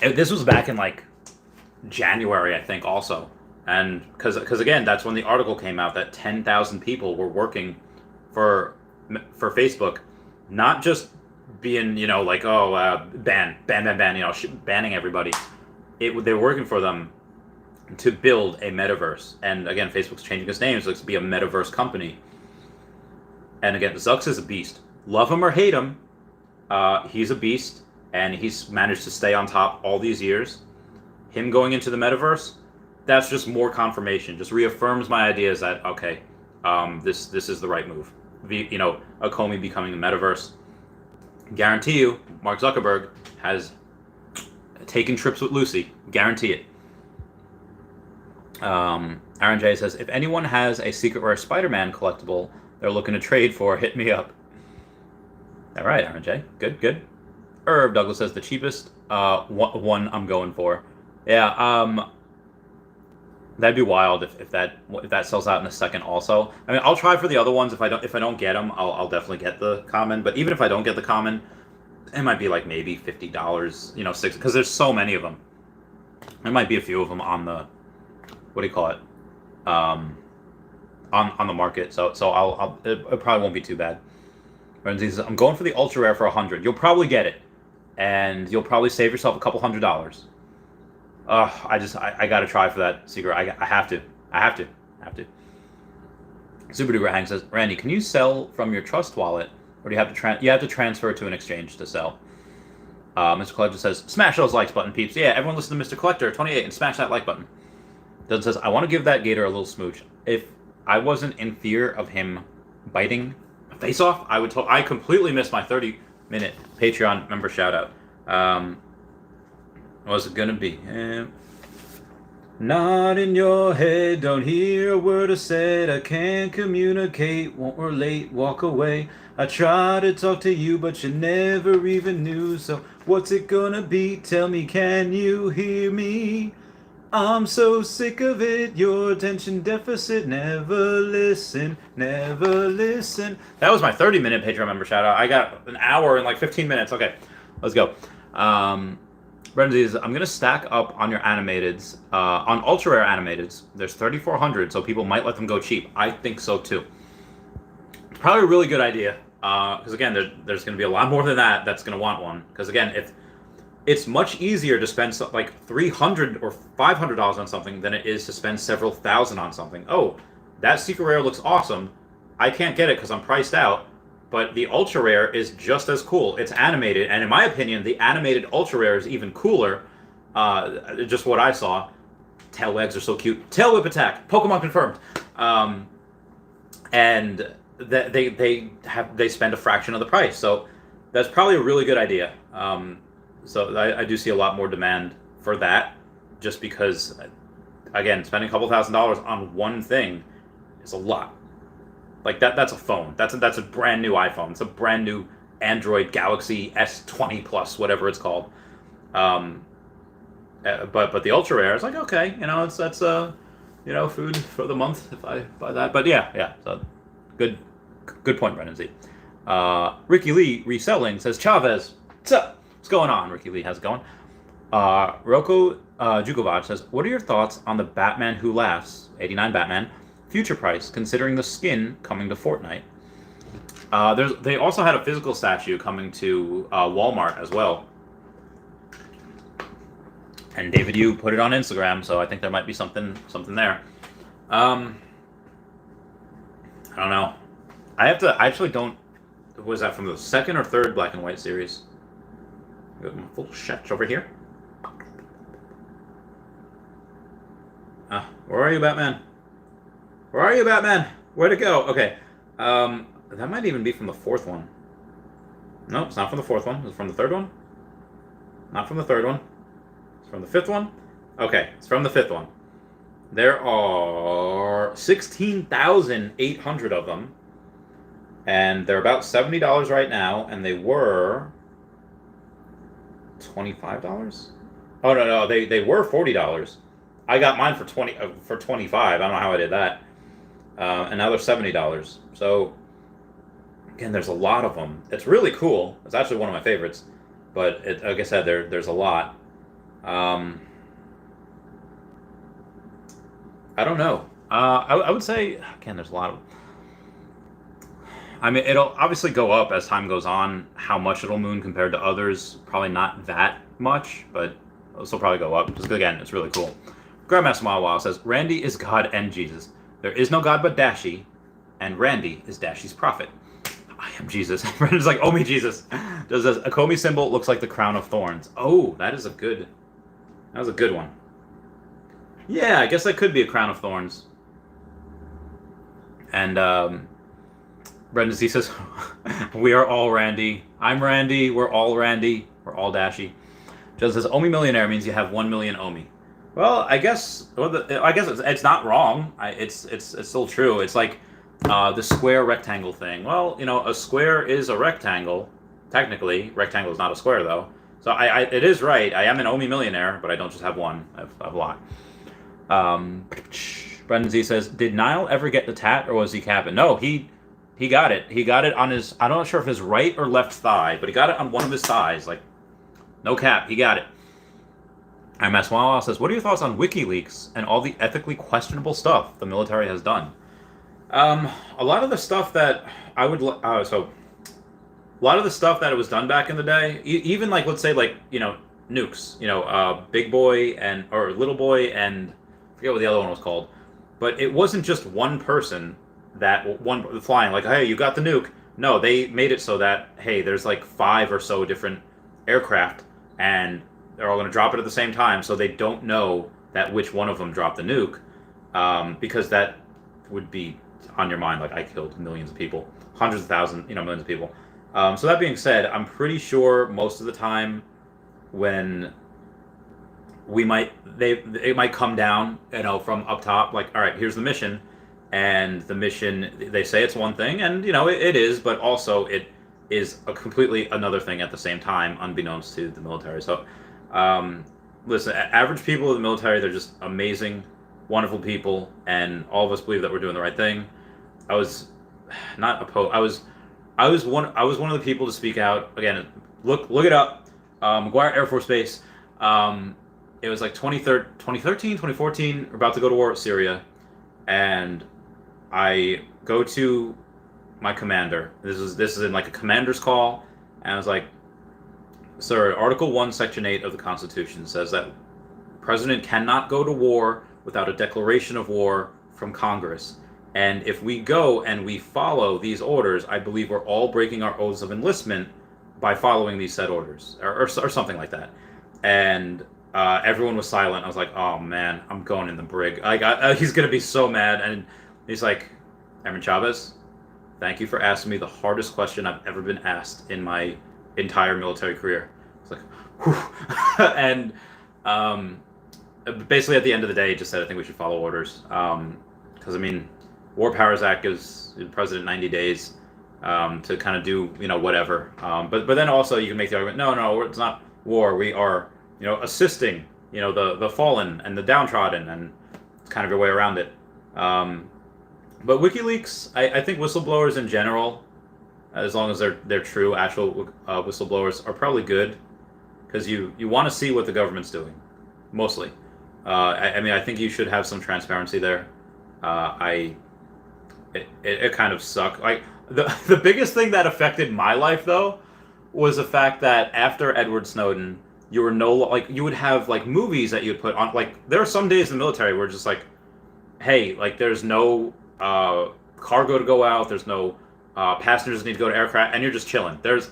This was back in like January, I think, also, and because again, that's when the article came out that 10,000 people were working for Facebook, not just being like, oh, ban, banning everybody. They were working for them to build a metaverse, and again, Facebook's changing its name, so it's to be a metaverse company. And again, Zucks is a beast. Love him or hate him, he's a beast, and he's managed to stay on top all these years. Him going into the metaverse, that's just more confirmation. Just reaffirms my ideas that, okay, this is the right move. Ecomi becoming the metaverse. Guarantee you, Mark Zuckerberg has taken trips with Lucy. Guarantee it. Aaron J says, if anyone has a secret rare Spider-Man collectible they're looking to trade for, hit me up. All right, Aaron J. Good. Herb Douglas says, the cheapest one I'm going for. Yeah, that'd be wild if that sells out in a second. Also, I mean, I'll try for the other ones. If I don't get them, I'll definitely get the common. But even if I don't get the common, it might be like maybe $50. $6, because there's so many of them. There might be a few of them on the, what do you call it, on the market. So it probably won't be too bad. Renzi says, I'm going for the ultra rare for 100. You'll probably get it, and you'll probably save yourself a couple $100s. I gotta try for that secret. I have to. Super Duper Hang says, Randy, can you sell from your Trust wallet, or do you have to transfer to an exchange to sell? Mr. Collector says, smash those likes button, peeps. Yeah, everyone listen to Mr. Collector 28 and smash that like button. Doug says, I want to give that gator a little smooch. If I wasn't in fear of him biting my face off, I completely missed my 30-minute Patreon member shout out. What was it gonna be? Not in your head, don't hear a word I said. I can't communicate, won't relate, walk away. I try to talk to you, but you never even knew. So what's it gonna be? Tell me, can you hear me? I'm so sick of it, your attention deficit. Never listen, never listen. That was my 30-minute Patreon member shout out. I got an hour and like 15 minutes. Okay, let's go. Brendan says, I'm going to stack up on your animateds, on ultra rare animateds. There's 3,400, so people might let them go cheap. I think so too. It's probably a really good idea, because again, there's going to be a lot more than that that's going to want one. Because again, if it's much easier to spend like $300 or $500 on something than it is to spend several thousand on something. Oh, that secret rare looks awesome. I can't get it because I'm priced out. But the ultra rare is just as cool. It's animated, and in my opinion, the animated ultra rare is even cooler. Just what I saw. Tail wags are so cute. Tail whip attack. Pokemon confirmed. And they spend a fraction of the price. So that's probably a really good idea. So I do see a lot more demand for that, just because, again, spending a couple $1,000s on one thing is a lot. Like that's a phone. That's a brand new iPhone. It's a brand new Android Galaxy S20 Plus, whatever it's called. But the ultra rare is like, okay, that's food for the month if I buy that. But yeah. So good point, Brendan Z. Ricky Lee reselling says, Chavez, what's up? What's going on? Ricky Lee, how's it going? Roko Jukovac says, what are your thoughts on the Batman Who Laughs, 89 Batman, future price, considering the skin coming to Fortnite? They also had a physical statue coming to Walmart as well. And David Yu put it on Instagram, so I think there might be something there. I don't know. I actually don't. Was that from the second or third Black and White series? Got my full shit over here. Where are you, Batman? Where are you, Batman? Where'd it go? Okay. That might even be from the fourth one. No, it's not from the fourth one. It's from the third one? Not from the third one. It's from the fifth one? Okay, it's from the fifth one. There are 16,800 of them. And they're about $70 right now, and they were $25? Oh, no, they were $40. I got mine for $25. I don't know how I did that. And now they're $70. So, again, there's a lot of them. It's really cool. It's actually one of my favorites. But, like I said, there's a lot. I don't know. I would say, again, there's a lot of... I mean, it'll obviously go up as time goes on. How much it'll moon compared to others, probably not that much, but it'll still probably go up. Just again, it's really cool. Grandmaster Mawawala says, Randy is God and Jesus. There is no God but Dashi, and Randy is Dashi's prophet. I am Jesus. Randy's like, oh me Jesus. Does this Ecomi symbol looks like the crown of thorns? Oh, that was a good one. Yeah, I guess that could be a crown of thorns. And Brendan Z says, we are all Randy. I'm Randy. We're all Randy. We're all Dashi. Just says, Omi millionaire means you have 1 million Omi. Well, I guess it's not wrong. It's still true. It's like the square rectangle thing. Well, a square is a rectangle. Technically, rectangle is not a square though. So it is right. I am an Omi millionaire, but I don't just have one. I have a lot. Brendan Z says, did Niall ever get the tat, or was he capping? No, he got it. He got it on his, I'm not sure if his right or left thigh, but he got it on one of his thighs. Like, no cap, he got it. MS Wawa says, what are your thoughts on WikiLeaks and all the ethically questionable stuff the military has done? A lot of the stuff that I would, a lot of the stuff that it was done back in the day, even like, let's say like, nukes, Big Boy or Little Boy and I forget what the other one was called, but it wasn't just one person that one flying like, hey, you got the nuke. No, they made it so that, hey, there's like 5 or so different aircraft and they're all going to drop it at the same time, so they don't know that which one of them dropped the nuke, because that would be on your mind. Like, I killed millions of people, hundreds of thousands, millions of people. So that being said, I'm pretty sure most of the time when it might come down, from up top, like, all right, here's the mission, and the mission, they say it's one thing, and it is, but also it is a completely another thing at the same time, unbeknownst to the military. So, listen, average people in the military, they're just amazing, wonderful people, and all of us believe that we're doing the right thing. I was not opposed. I was one of the people to speak out. Again, look it up. McGuire Air Force Base. It was like 2013, 2014. We're about to go to war with Syria, and I go to my commander. This is in like a commander's call, and I was like, "Sir, Article 1, Section 8 of the Constitution says that President cannot go to war without a declaration of war from Congress. And if we go and we follow these orders, I believe we're all breaking our oaths of enlistment by following these said orders," or something like that. And everyone was silent. I was like, "Oh man, I'm going in the brig." He's gonna be so mad. And he's like, "Airman Chavez, thank you for asking me the hardest question I've ever been asked in my entire military career." It's like, whew. And basically at the end of the day, he just said, "I think we should follow orders." Because War Powers Act gives the president 90 days to kind of do whatever. But then also you can make the argument, no, it's not war. We are assisting the fallen and the downtrodden, and it's kind of your way around it. But WikiLeaks, I think whistleblowers in general, as long as they're true, actual whistleblowers, are probably good, because you want to see what the government's doing, mostly. I think you should have some transparency there. It kind of sucked. Like the biggest thing that affected my life though was the fact that after Edward Snowden, you would have like movies that you'd put on. Like, there are some days in the military where it's just like, hey, like, there's no cargo to go out, there's no passengers need to go to aircraft, and you're just chilling. There's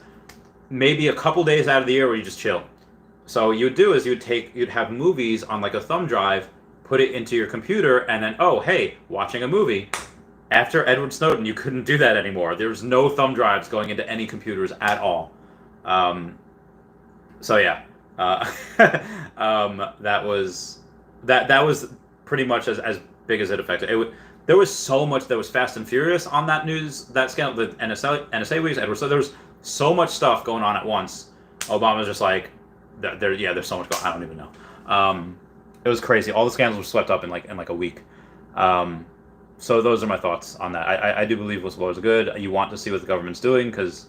maybe a couple days out of the year where you just chill. So you'd do is you'd have movies on like a thumb drive, put it into your computer, and then, oh, hey, watching a movie. After Edward Snowden, you couldn't do that anymore. There was no thumb drives going into any computers at all. So yeah, that was pretty much as big as it affected. There was so much that was fast and furious on that news, that scandal, the NSA weeks, Edward. So there was so much stuff going on at once. Obama's just like, there's so much going on. I don't even know. It was crazy. All the scandals were swept up in like a week. So those are my thoughts on that. I do believe whistleblowers are good. You want to see what the government's doing, because,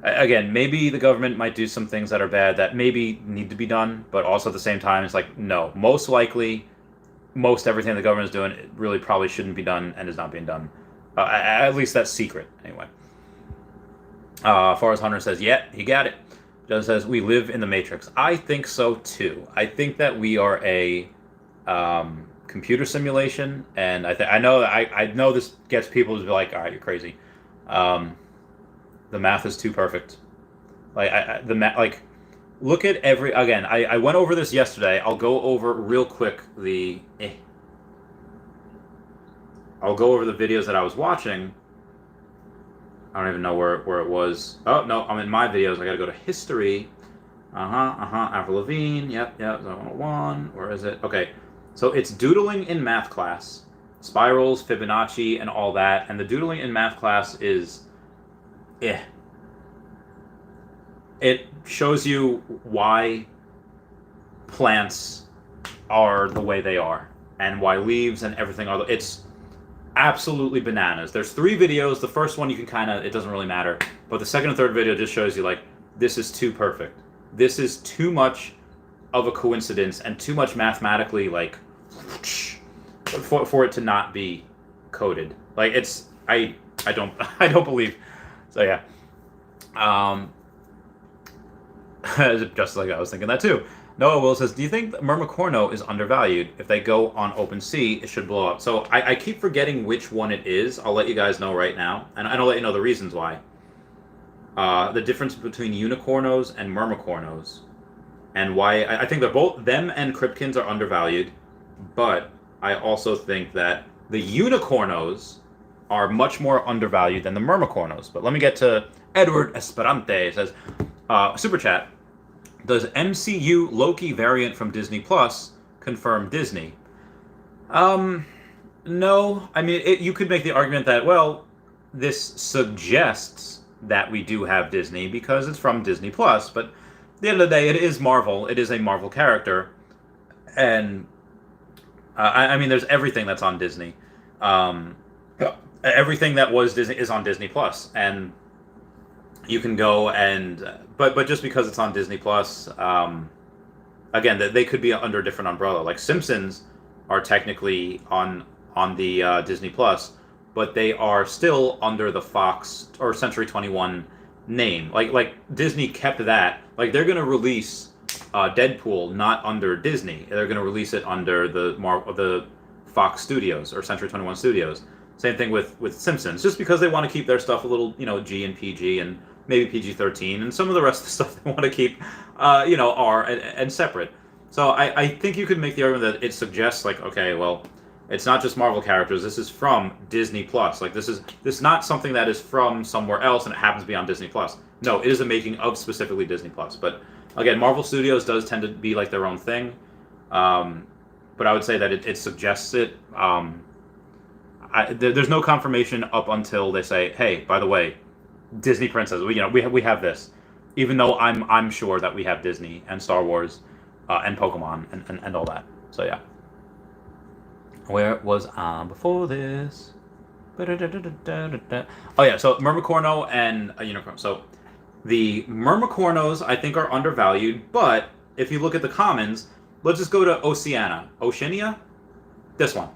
again, maybe the government might do some things that are bad that maybe need to be done, but also at the same time, it's like, no, most likely, most everything the government is doing, it really probably shouldn't be done and is not being done. At least that's secret, anyway. Forrest Hunter says, yeah, he got it. John says, we live in the Matrix. I think so, too. I think that we are a computer simulation, and I know this gets people to be like, all right, you're crazy. The math is too perfect. Look at I went over this yesterday. I'll go over real quick I'll go over the videos that I was watching. I don't even know where it was. Oh, no, I'm in my videos. I gotta go to history. Avril Lavigne. Yep, 101. Where is it? Okay. So it's doodling in math class. Spirals, Fibonacci, and all that. And the doodling in math class is... It shows you why plants are the way they are, and why leaves and everything are. It's absolutely bananas. There's 3 videos. The first one you can it doesn't really matter. But the second and third video just shows you, like, this is too perfect. This is too much of a coincidence and too much mathematically, like, for it to not be coded. Like, it's... I don't believe... So, yeah. Just like I was thinking that too. Noah Will says, do you think Myrmecorno is undervalued? If they go on OpenSea, it should blow up. So I keep forgetting which one it is. I'll let you guys know right now, and I'll let you know the reasons why. The difference between unicornos and Myrmecornos and why I think they're both, them and Kripkins are undervalued, but I also think that the Unicornos are much more undervalued than the Mermicornos. But let me get to Edward Esperante. It says, Super Chat, does MCU Loki variant from Disney Plus confirm Disney? No. I mean, you could make the argument that, well, this suggests that we do have Disney because it's from Disney Plus, but at the end of the day, it is Marvel. It is a Marvel character, and I mean, there's everything that's on Disney. Everything that was Disney is on Disney Plus, and you can go and but just because it's on Disney Plus, again, they could be under a different umbrella. Like Simpsons are technically on the Disney Plus, but they are still under the Fox or Century 21 name. Like Disney kept that. Like they're gonna release Deadpool not under Disney. They're gonna release it under the Fox Studios or Century 21 Studios. Same thing with Simpsons, just because they want to keep their stuff a little, G and PG and maybe PG-13, and some of the rest of the stuff they want to keep, R and separate. So I think you could make the argument that it suggests, like, okay, well, it's not just Marvel characters. This is from Disney Plus. Like this is not something that is from somewhere else and it happens to be on Disney Plus. No, it is a making of specifically Disney Plus. But again, Marvel Studios does tend to be like their own thing. But I would say that it suggests it. There's no confirmation up until they say, hey, by the way, Disney Princess, we have this, even though I'm sure that we have Disney and Star Wars and Pokemon and all that. So yeah. Where was I before this? Oh yeah, so Mermicorno and Unicorn. So the Mermicornos I think are undervalued, but if you look at the commons, let's just go to Oceania, this one,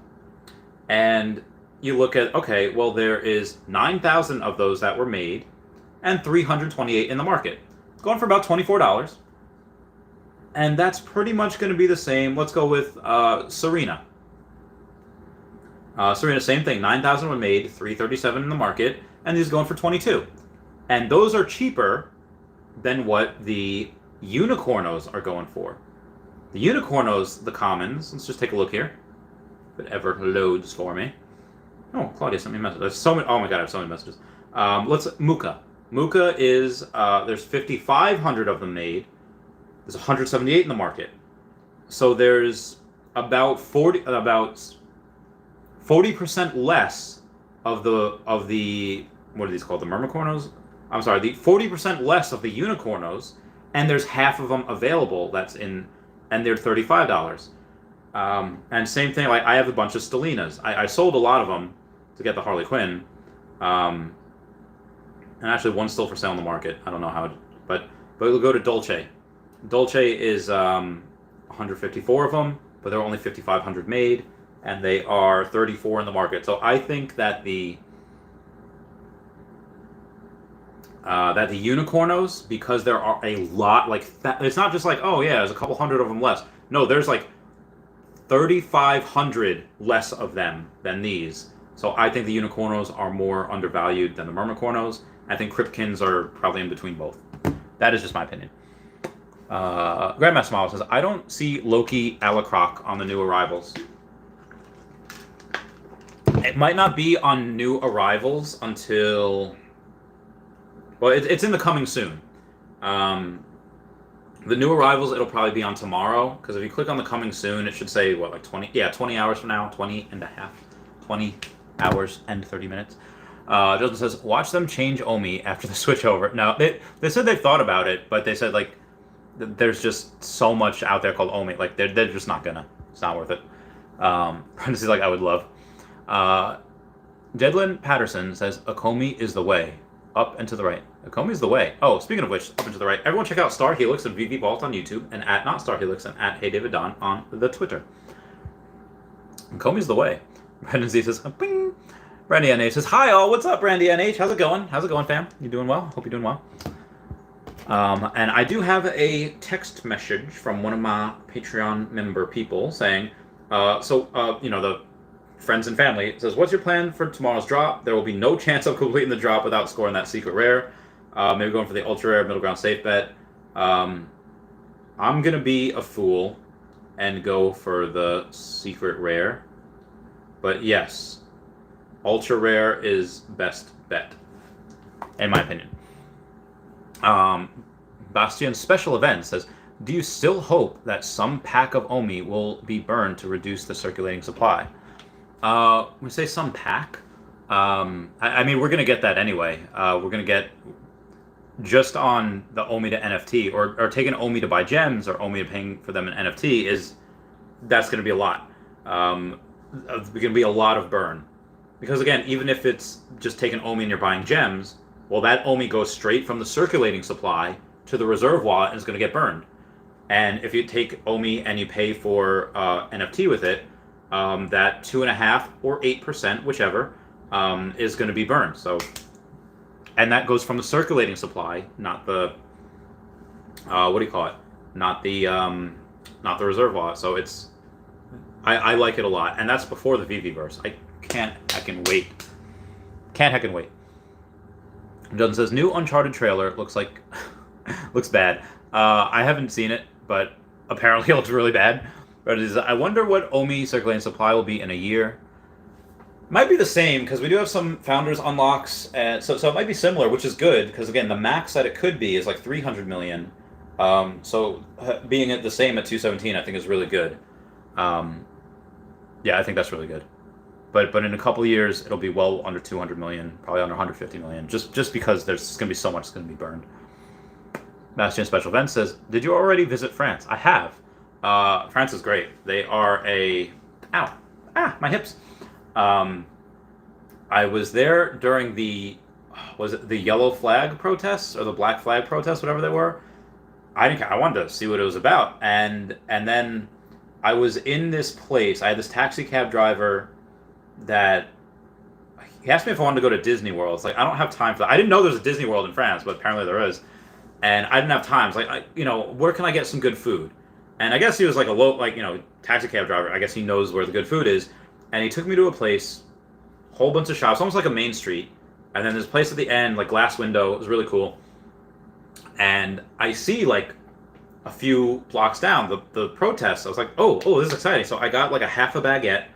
and you look at, okay, well, there is 9,000 of those that were made and 328 in the market. It's going for about $24. And that's pretty much going to be the same. Let's go with Serena. Serena, same thing. 9,000 were made, 337 in the market, and these are going for 22. And those are cheaper than what the Unicornos are going for. The Unicornos, the commons, let's just take a look here. If it ever loads for me. Oh, Claudia sent me a message. There's so many. Oh my god, I have so many messages. Let's Muka. Muka is there's 5,500 of them made. There's 178 in the market. So there's about 40% less of the what are these called? The Mermicornos? I'm sorry, the 40% less of the Unicornos, and there's half of them available. And they're $35. And same thing. Like I have a bunch of Stelinas. I sold a lot of them to get the Harley Quinn, and actually one's still for sale on the market. I don't know how, but we'll go to Dolce. Dolce is 154 of them, but there are only 5,500 made, and they are 34 in the market. So I think that the Unicornos, because there are a lot, like it's not just like, oh yeah, there's a couple hundred of them less. No, there's like 3,500 less of them than these. So I think the Unicornos are more undervalued than the Mermicornos. I think Kripkins are probably in between both. That is just my opinion. Grandmaster Model says, I don't see Loki a la Croc on the new arrivals. It might not be on new arrivals until... Well, it's in the coming soon. The new arrivals, it'll probably be on tomorrow, because if you click on the coming soon, it should say, what, like 20 hours from now, 20 hours and 30 minutes. Justin says, watch them change Omi after the switch over. No, they said they've thought about it, but they said, like, there's just so much out there called Omi. Like, they're just not gonna. It's not worth it. Parentheses like I would love. Jedlin Patterson says, Ecomi is the way. Up and to the right. Ecomi is the way. Oh, speaking of which, up and to the right. Everyone check out Star Helix and Veve Vault on YouTube, and at Not Star Helix and at Hey David Don on the Twitter. Ecomi's the way. Brandon Z says, bing. Brandy NH says, hi all, what's up, Brandy NH? How's it going? How's it going, fam? You doing well? Hope you're doing well. And I do have a text message from one of my Patreon member people saying, the friends and family, it says, what's your plan for tomorrow's drop? There will be no chance of completing the drop without scoring that secret rare. Maybe going for the ultra rare middle ground safe bet. I'm gonna be a fool and go for the secret rare. But yes, ultra rare is best bet, in my opinion. Bastian Special Event says, do you still hope that some pack of Omi will be burned to reduce the circulating supply? We say some pack. I mean, we're going to get that anyway. We're going to get just on the Omi to NFT, or taking Omi to buy gems, or Omi to paying for them in NFT, that's going to be a lot. There's going to be a lot of burn. Because again, even if it's just taking Omi and you're buying gems, well, that Omi goes straight from the circulating supply to the reserve wallet and is going to get burned. And if you take Omi and you pay for NFT with it, that 2.5% or 8%, whichever, is going to be burned. So, and that goes from the circulating supply, not the what do you call it? Not the reserve wallet. So I like it a lot, and that's before the Veve verse. I can wait. Can't heckin' wait. Justin says, new Uncharted trailer looks bad. I haven't seen it, but apparently it looks really bad. But I wonder what Omi circulating supply will be in a year. Might be the same, because we do have some Founders unlocks, and so it might be similar, which is good, because again, the max that it could be is like 300 million. So being at the same at 217, I think is really good. Yeah, I think that's really good. But in a couple of years, it'll be well under 200 million, probably under 150 million, just because there's going to be so much that's going to be burned. Bastian Special Event says, did you already visit France? I have. France is great. They are my hips. I was there during was it the yellow flag protests or the black flag protests, whatever they were. I wanted to see what it was about, and then I was in this place. I had this taxi cab driver that he asked me if I wanted to go to Disney World. It's like, I don't have time for that. I didn't know there was a Disney World in France, but apparently there is. And I didn't have time. It's like, where can I get some good food? And I guess he was like a taxi cab driver. I guess he knows where the good food is. And he took me to a place, whole bunch of shops, almost like a main street. And then this place at the end, like glass window. It was really cool. And I see like a few blocks down the protests. I was like, oh, this is exciting. So I got like a half a baguette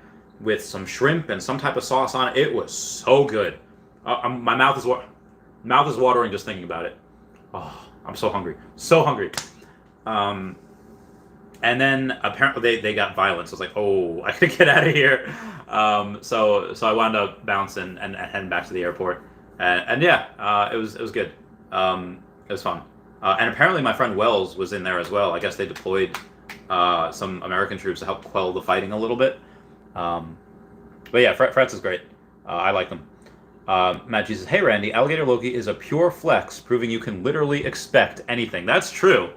with some shrimp and some type of sauce on it. It was so good. My mouth is watering just thinking about it. Oh, I'm so hungry. So hungry. And then apparently they got violent. So I was like, oh, I gotta get out of here. So I wound up bouncing and heading back to the airport. And yeah, it was good. It was fun. And apparently my friend Wells was in there as well. I guess they deployed some American troops to help quell the fighting a little bit. But yeah, France is great. I like them. Matt G says, hey Randy, Alligator Loki is a pure flex, proving you can literally expect anything. That's true.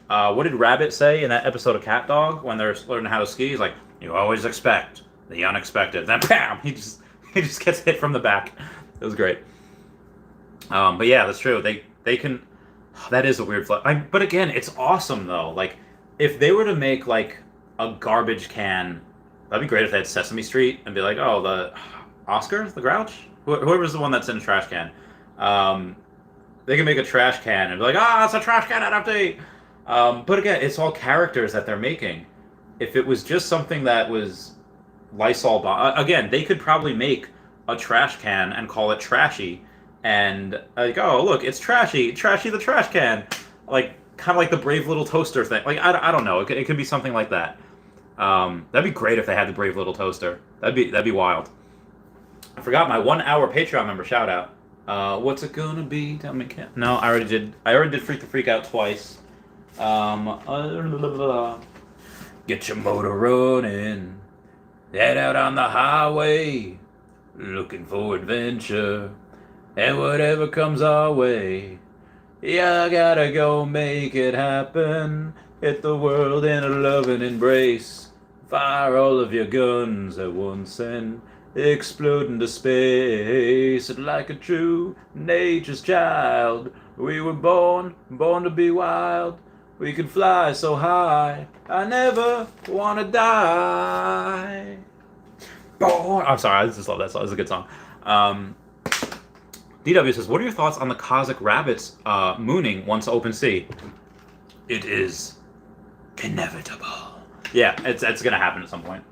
What did Rabbit say in that episode of Cat Dog when they're learning how to ski? He's like, you always expect the unexpected. Then bam, he just gets hit from the back. It was great. But yeah, that's true. They can. That is a weird flex. But again, it's awesome though. Like, if they were to make like a garbage can, that'd be great if they had Sesame Street and be like, oh, the Oscar, the Grouch, whoever's the one that's in a trash can. They can make a trash can and be like, it's a trash can NFT. But again, it's all characters that they're making. If it was just something that was Lysol again, they could probably make a trash can and call it Trashy, and like, oh look, it's Trashy the trash can, like kind of like the Brave Little Toaster thing. Like I don't know, it could be something like that. That'd be great if they had the Brave Little Toaster. That'd be wild. I forgot my 1 hour Patreon member shout out. What's it gonna be? Tell me, no, I already did Freak the Freak Out twice. Get your motor running, head out on the highway, looking for adventure, and whatever comes our way. Yeah, I gotta go make it happen, hit the world in a loving embrace, fire all of your guns at once and explode into space. Like a true nature's child, we were born to be wild. We can fly so high, I never wanna die. Born. I'm sorry, I just love that song. It's a good song. DW says, what are your thoughts on the Cossack rabbits mooning once open sea? It is Inevitable. Yeah, it's gonna happen at some point.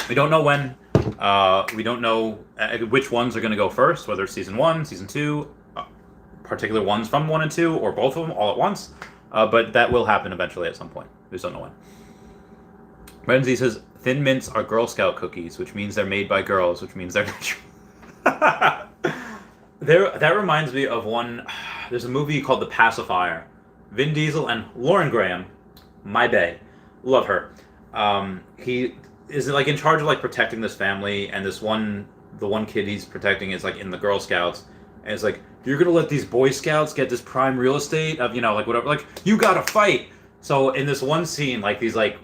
We don't know when. We don't know which ones are gonna go first, whether it's season 1, season 2, particular ones from 1 and 2, or both of them all at once. But that will happen eventually at some point. We just don't know when. Renzi says, Thin Mints are Girl Scout cookies, which means they're made by girls, which means they're natural. That reminds me of one. There's a movie called The Pacifier. Vin Diesel and Lauren Graham, my bae, love her. He is like in charge of like protecting this family, and the one kid he's protecting is like in the Girl Scouts, and it's like, you're gonna let these Boy Scouts get this prime real estate of, like whatever, like you gotta fight. So in this one scene, like these like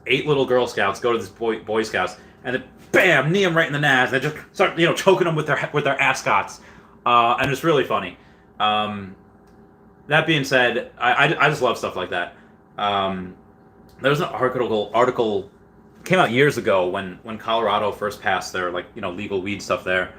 8 little Girl Scouts go to this Boy Scouts, and then bam, knee them right in the nads. They just start choking them with their ascots, and it's really funny. That being said, I just love stuff like that. There was an article came out years ago when Colorado first passed their legal weed stuff there.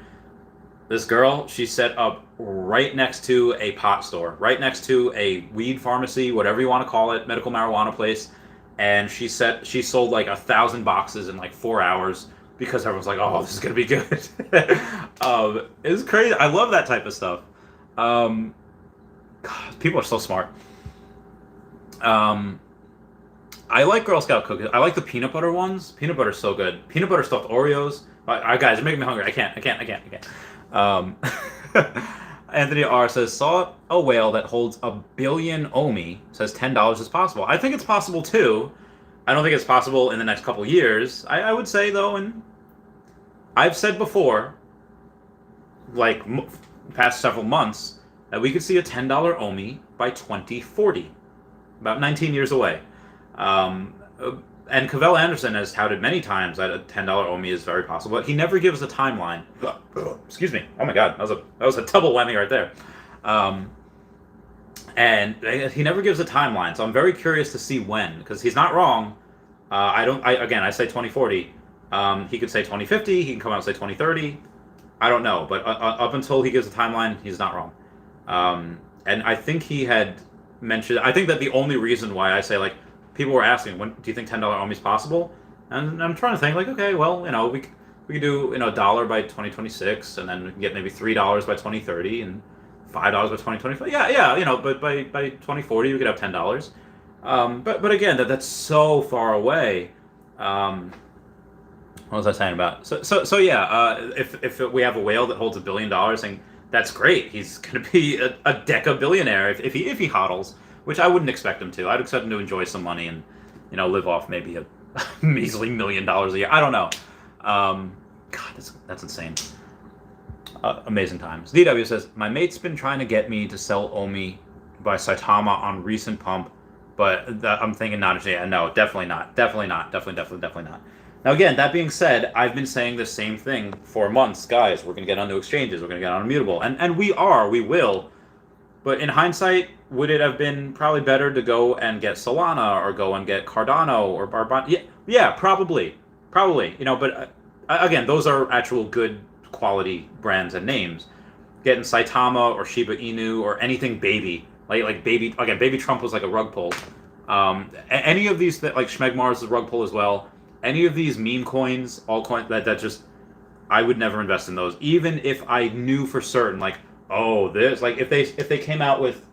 This girl, she set up right next to a pot store, right next to a weed pharmacy, whatever you want to call it, medical marijuana place, and she sold like 1,000 boxes in like 4 hours because everyone's like, oh, this is gonna be good. It's crazy. I love that type of stuff. God, people are so smart. I like Girl Scout cookies. I like the peanut butter ones. Peanut butter's so good. Peanut butter stuffed Oreos. Guys, you're making me hungry. I can't. Anthony R says, saw a whale that holds 1 billion Omi. Says $10 is possible. I think it's possible too. I don't think it's possible in the next couple years. I would say though, and I've said before, like past several months, that we could see a $10 Omi by 2040, about 19 years away. And Cavell Anderson has touted many times that a $10 Omi is very possible, but he never gives a timeline. Excuse me. Oh my God, that was a double whammy right there. And he never gives a timeline, so I'm very curious to see when, because he's not wrong. I say 2040. He could say 2050. He can come out and say 2030. I don't know, but up until he gives a timeline, he's not wrong. And I think he had mentioned. I think that the only reason why I say, like, people were asking, when do you think $10 Omi is possible? And I'm trying to think, like, okay, well, we could do $1 by 2026, and then we can get maybe $3 by 2030, and $5 by 2025. Yeah, but by 2040 we could have $10. But again, that's so far away. What was I saying about? So yeah, if we have a whale that holds $1 billion, and that's great. He's gonna be a deca billionaire if he hodls, which I wouldn't expect him to. I'd expect him to enjoy some money and live off maybe a measly $1 million a year. I don't know. God, that's insane. Amazing times. DW says, my mate's been trying to get me to sell Omi by Saitama on recent pump, but I'm thinking not. Yeah, no, definitely not. Definitely not. Now again, that being said, I've been saying the same thing for months. Guys, we're going to get onto exchanges. We're going to get on Immutable. And we will. But in hindsight, would it have been probably better to go and get Solana or go and get Cardano or Barbon? Yeah, probably. But again, those are actual good quality brands and names. Getting Saitama or Shiba Inu or anything baby, like baby. Again, Baby Trump was like a rug pull. Any of these, like Schmegmar's a rug pull as well. Any of these meme coins, altcoins, that just, I would never invest in those, even if I knew for certain, like, oh, this, like, if they came out with,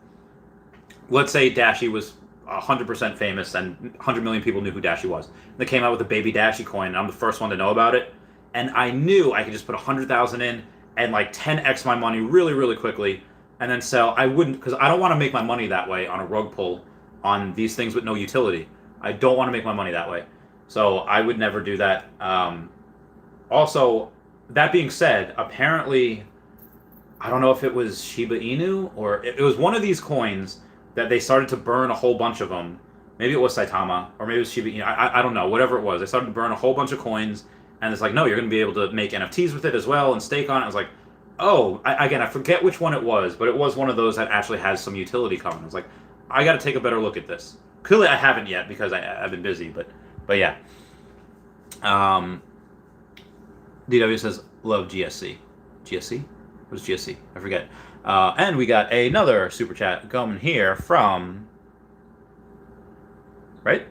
let's say Dashi was 100% famous and 100 million people knew who Dashi was. They came out with a baby Dashi coin, and I'm the first one to know about it, and I knew I could just put 100,000 in and like 10x my money really, really quickly, and then sell. I wouldn't, because I don't want to make my money that way on a rug pull on these things with no utility. I don't want to make my money that way. So I would never do that. Also, that being said, apparently, I don't know if it was Shiba Inu or it was one of these coins that they started to burn a whole bunch of them. Maybe it was Saitama or maybe it was Shiba Inu. I don't know. Whatever it was, they started to burn a whole bunch of coins, and it's like, no, you're going to be able to make NFTs with it as well and stake on it. I was like, oh, I forget which one it was, but it was one of those that actually has some utility coming. I was like, I got to take a better look at this. Clearly, I haven't yet because I've been busy, but yeah. DW says, love GSC. GSC? What is GSC? I forget. And we got another super chat coming here from right?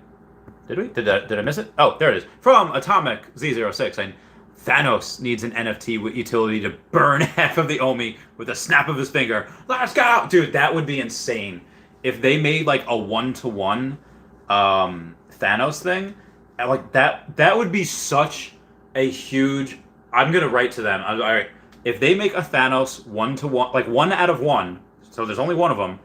Did we? Did I miss it? Oh, there it is. From Atomic Z06 saying, Thanos needs an NFT with utility to burn half of the Omi with a snap of his finger. Let's go! Dude, that would be insane. If they made like a one-to-one Thanos thing, like that would be such a huge... I'm going to write to them. All right, if they make a Thanos one-to-one, like 1 out of 1, so there's only one of them,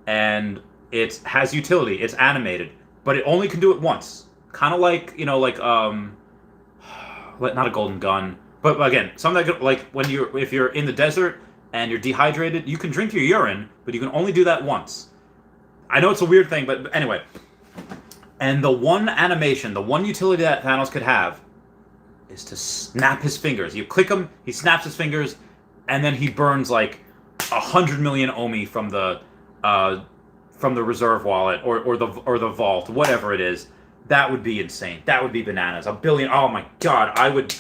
and it has utility, it's animated, but it only can do it once. Kind of like, not a golden gun, but again, something like if you're in the desert and you're dehydrated, you can drink your urine, but you can only do that once. I know it's a weird thing, but anyway. And the one animation, the one utility that Thanos could have is to snap his fingers. You click him, he snaps his fingers, and then he burns like 100 million Omi from the reserve wallet or the vault, whatever it is. That would be insane. That would be bananas. 1 billion. Oh my god, I would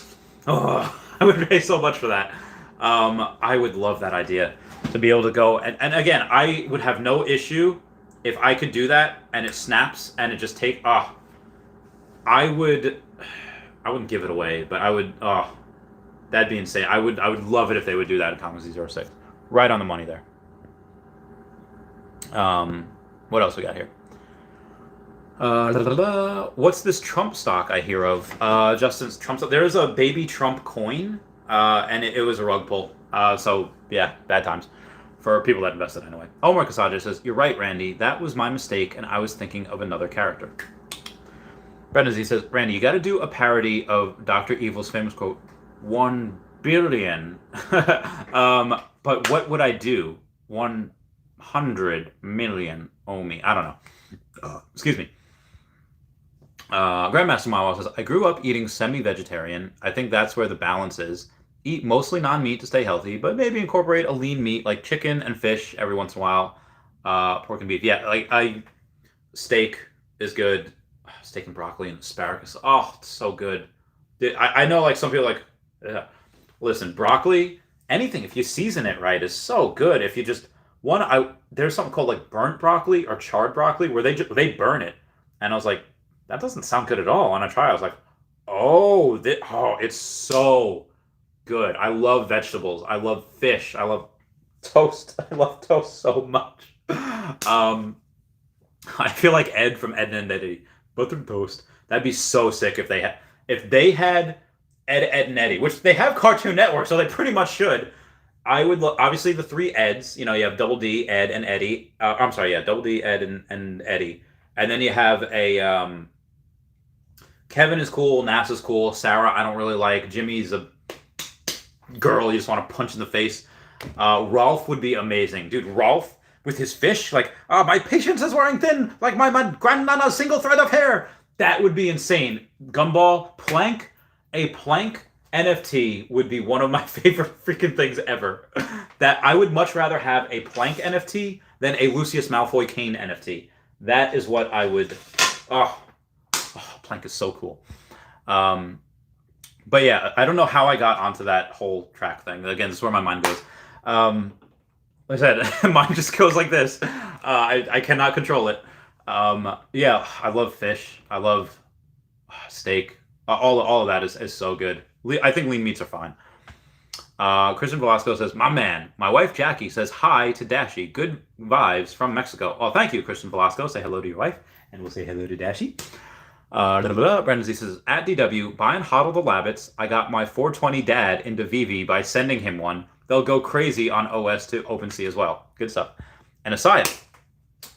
pay so much for that. I would love that idea to be able to go and again, I would have no issue if I could do that and it snaps and it just I wouldn't give it away, but I would that'd be insane. I would love it if they would do that in Comic Z06. Right on the money there. What else we got here? What's this Trump stock I hear of? Justin's Trump stock. There is a baby Trump coin, and it was a rug pull. So yeah, bad times for people that invested anyway. Omar Kasaja says, "You're right, Randy. That was my mistake, and I was thinking of another character." Brendan Z says, "Randy, you got to do a parody of Dr. Evil's famous quote, 1 billion. But what would I do? 100 million Omi. I don't know. Excuse me." Grandmaster Mawa says, "I grew up eating semi-vegetarian. I think that's where the balance is. Eat mostly non-meat to stay healthy, but maybe incorporate a lean meat like chicken and fish every once in a while. Pork and beef. Yeah, steak is good. Steak and broccoli and asparagus. Oh, it's so good. I know some people listen, broccoli, anything, if you season it right, is so good. If you just... there's something called burnt broccoli or charred broccoli where they burn it. And I was like, that doesn't sound good at all. On a try, I was like, it's so good. I love vegetables. I love fish. I love toast. I love toast so much. I feel like Ed from Ed and Eddie. Buttered toast. That'd be so sick if they had Ed and Eddie, which they have Cartoon Network, so they pretty much should. I would obviously the 3 Eds. You have Double D, Ed, and Eddie. I'm sorry, yeah, Double D, Ed, and Eddie. And then you have a Kevin is cool, NASA's cool, Sarah I don't really like, Jimmy's a girl you just want to punch in the face. Rolf would be amazing, dude. Rolf with his fish, my patience is wearing thin, like my grandnana's single thread of hair. That would be insane. Gumball, Plank, a Plank NFT would be one of my favorite freaking things ever. That I would much rather have a Plank NFT than a Lucius Malfoy Kane NFT. That is what I would... Plank is so cool. But yeah, I don't know how I got onto that whole track thing. Again, this is where my mind goes. Like I said, mine just goes like this. I cannot control it. Yeah, I love fish. I love steak. All of that is so good. I think lean meats are fine. Christian Velasco says, "My man, my wife Jackie says hi to Dashi. Good vibes from Mexico." Oh, thank you, Christian Velasco. Say hello to your wife, and we'll say hello to Dashi. Brandon Z says, "At DW, buy and hodl the Labbits. I got my 420 dad into Veve by sending him one. They'll go crazy on OS to OpenSea as well." Good stuff. And Asaya,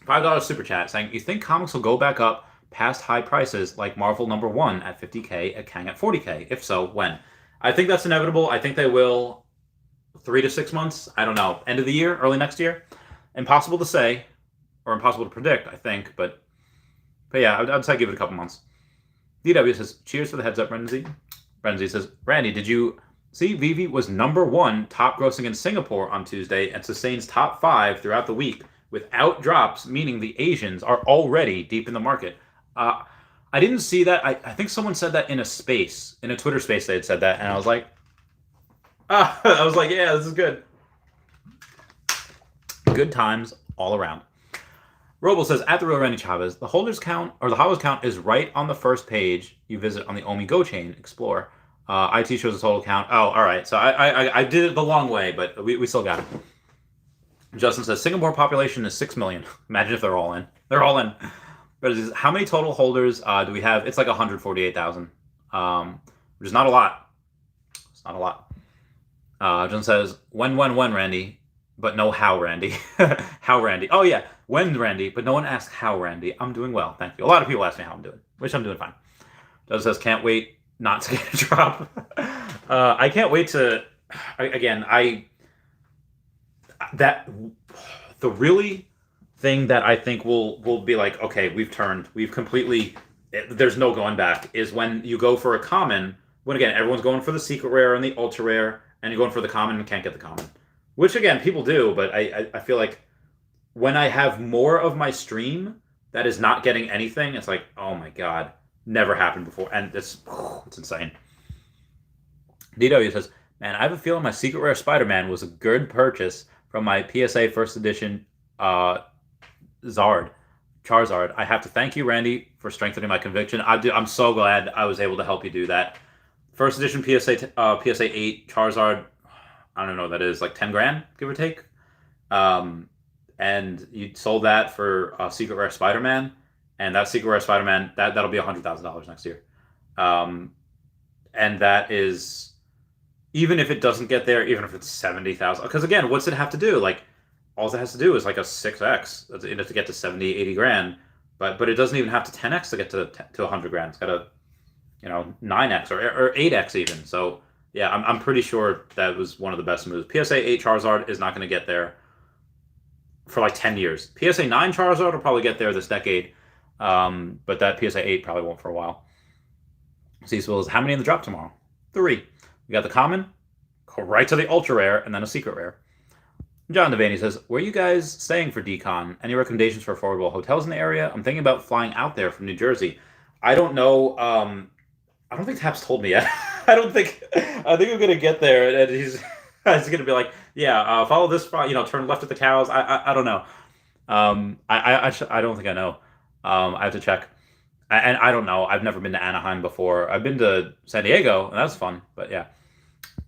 $5 super chat saying, "You think comics will go back up past high prices like Marvel #1 at 50K and Kang at 40K? If so, when?" I think that's inevitable. I think they will 3 to 6 months. I don't know. End of the year, early next year. Impossible to say, or impossible to predict, I think. But yeah, I'd say give it a couple months. DW says, "Cheers for the heads up, Brendan Z." Brendan Z says, "Randy, did you see Veve was #1 top grossing in Singapore on Tuesday and sustains top 5 throughout the week without drops, meaning the Asians are already deep in the market." I didn't see that. I think someone said that in a Twitter space. They had said that, and I was like, yeah, this is good. Good times all around. Roble says, at the real Randy Chavez, the holders count or the hodlers count is right on the first page you visit on the Omi Go chain. Explore. IT shows a total count. Oh, all right. So I did it the long way, but we still got it. Justin says, Singapore population is 6 million. Imagine if they're all in. They're all in. But how many total holders do we have? It's like 148,000, which is not a lot. It's not a lot. Justin says, when, Randy, but no how, Randy. How, Randy? Oh, yeah. When, Randy, but no one asked how, Randy. I'm doing well, thank you. A lot of people ask me how I'm doing, which I'm doing fine. Justin says, can't wait not to get a drop. I can't wait to, again, the really thing that I think will be like, okay, we've completely, there's no going back, is when you go for a common, when again, everyone's going for the secret rare and the ultra rare, and you're going for the common and can't get the common. Which again, people do, but I feel like when I have more of my stream that is not getting anything, it's like, oh my God, never happened before. And it's insane. DW says, man, I have a feeling my secret rare Spider-Man was a good purchase from my PSA first edition Charizard. I have to thank you, Randy, for strengthening my conviction. I'm so glad I was able to help you do that. First edition PSA 8 Charizard, I don't know what that is, like 10 grand, give or take. And you sold that for a secret rare Spider-Man, and that secret rare Spider-Man, that'll be $100,000 next year. And that is, even if it doesn't get there, even if it's 70,000, because again, what's it have to do? Like, all it has to do is like a 6x to get to 70, 80 grand, but it doesn't even have to 10x to get to 100 grand. It's got a 9x or 8x even. So yeah, I'm pretty sure that was one of the best moves. PSA 8 Charizard is not going to get there for like 10 years. PSA 9 Charizard will probably get there this decade, but that PSA 8 probably won't for a while. C-Swills, how many in the drop tomorrow? 3. We got the common, go right to the ultra rare, and then a secret rare. John Devaney says, where are you guys staying for decon? Any recommendations for affordable hotels in the area? I'm thinking about flying out there from New Jersey. I don't know. I don't think Tap's told me yet. I think we're going to get there, and he's going to be like, yeah, follow this, turn left at the cows. I don't know. I don't think I know. I have to check. And I don't know. I've never been to Anaheim before. I've been to San Diego, and that was fun. But yeah.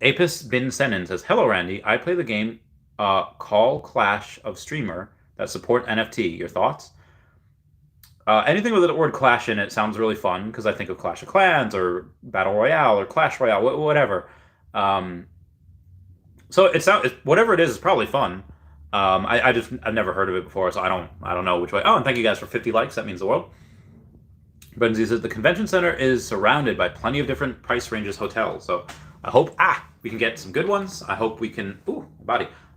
Apis Bin Senin says, hello, Randy. I play the game Call Clash of Streamer that support NFT. Your thoughts? Anything with the word Clash in it sounds really fun, because I think of Clash of Clans or Battle Royale or Clash Royale, whatever. So it sounds, whatever it is probably fun. I've never heard of it before, so I don't know which way. Oh, and thank you guys for 50 likes. That means the world. Benzie says the convention center is surrounded by plenty of different price ranges hotels. So I hope we can get some good ones. I hope we can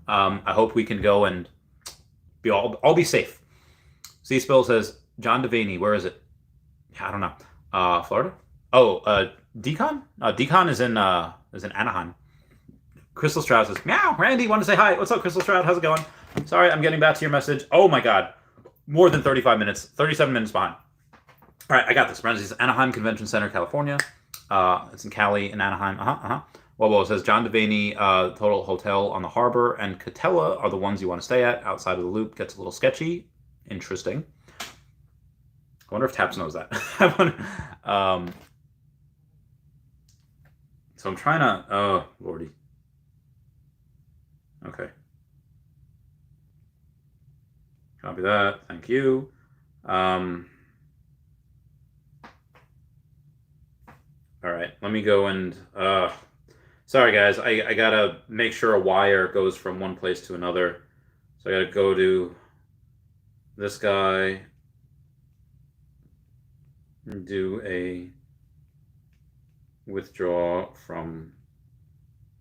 I hope we can go and be safe. C-Spill says John Devaney, where is it? I don't know. Florida? Oh, Decon? Decon is in Anaheim. Crystal Stroud says, meow, Randy, want to say hi. What's up, Crystal Stroud? How's it going? Sorry, I'm getting back to your message. Oh my God. More than 35 minutes. 37 minutes behind. All right, I got this. Renzi's Anaheim Convention Center, California. It's in Cali, in Anaheim. Well, it says John Devaney, total hotel on the harbor, and Catella are the ones you want to stay at. Outside of the loop gets a little sketchy. Interesting. I wonder if Taps knows that. So I'm trying to. Oh, lordy. Okay. Copy that. Thank you. All right, let me go and, sorry guys, I gotta make sure a wire goes from one place to another. So I gotta go to this guy, do a withdraw from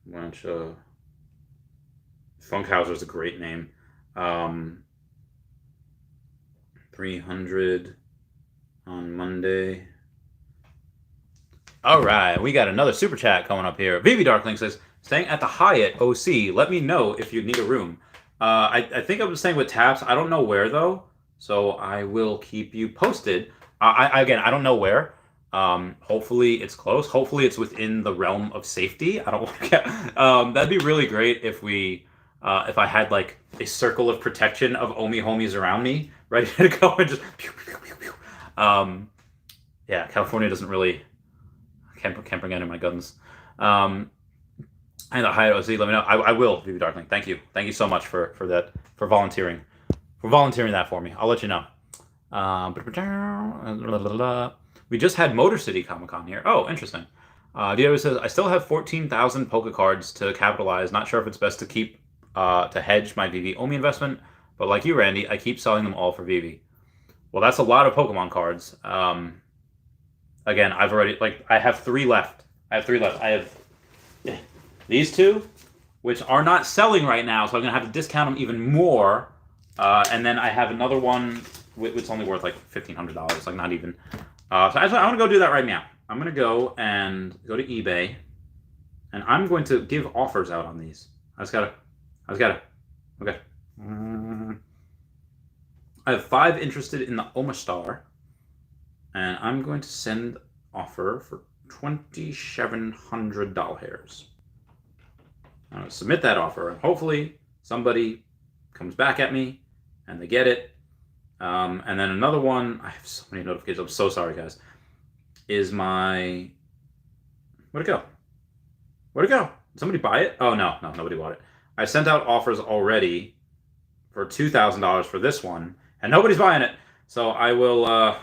Lancia. Funkhauser is a great name. 300 on Monday. All right, we got another super chat coming up here. Veve Darkling says, staying at the Hyatt OC. Let me know if you need a room. I think I was staying with Taps. I don't know where though, so I will keep you posted. Again, I don't know where. Hopefully it's close. Hopefully it's within the realm of safety. I don't want to get. That'd be really great if we if I had like a circle of protection of Omi homies around me, ready to go and just pew, pew, pew, pew. Yeah, California doesn't really can't bring any of my guns. And hi, OZ, let me know. I will, Veve Darkling. Thank you so much for that, for volunteering that for me. I'll let you know. We just had Motor City Comic Con here. Oh, interesting. Diego says, I still have 14,000 Poké cards to capitalize. Not sure if it's best to keep to hedge my Veve Omi investment, but like you, Randy, I keep selling them all for Veve. Well, that's a lot of Pokemon cards. Again, I have 3 left. I have these 2, which are not selling right now, so I'm gonna have to discount them even more. And then I have another one which only worth like $1,500, like not even. So I'm gonna go do that right now. I'm gonna go to eBay, and I'm going to give offers out on these. I just gotta. Okay. I have 5 interested in the Omastar, and I'm going to send offer for $2,700. I'm going to submit that offer, and hopefully somebody comes back at me and they get it. And then another one, I have so many notifications, I'm so sorry, guys, is my... Where'd it go? Where'd it go? Did somebody buy it? Oh, no, nobody bought it. I sent out offers already for $2,000 for this one, and nobody's buying it. So I will, I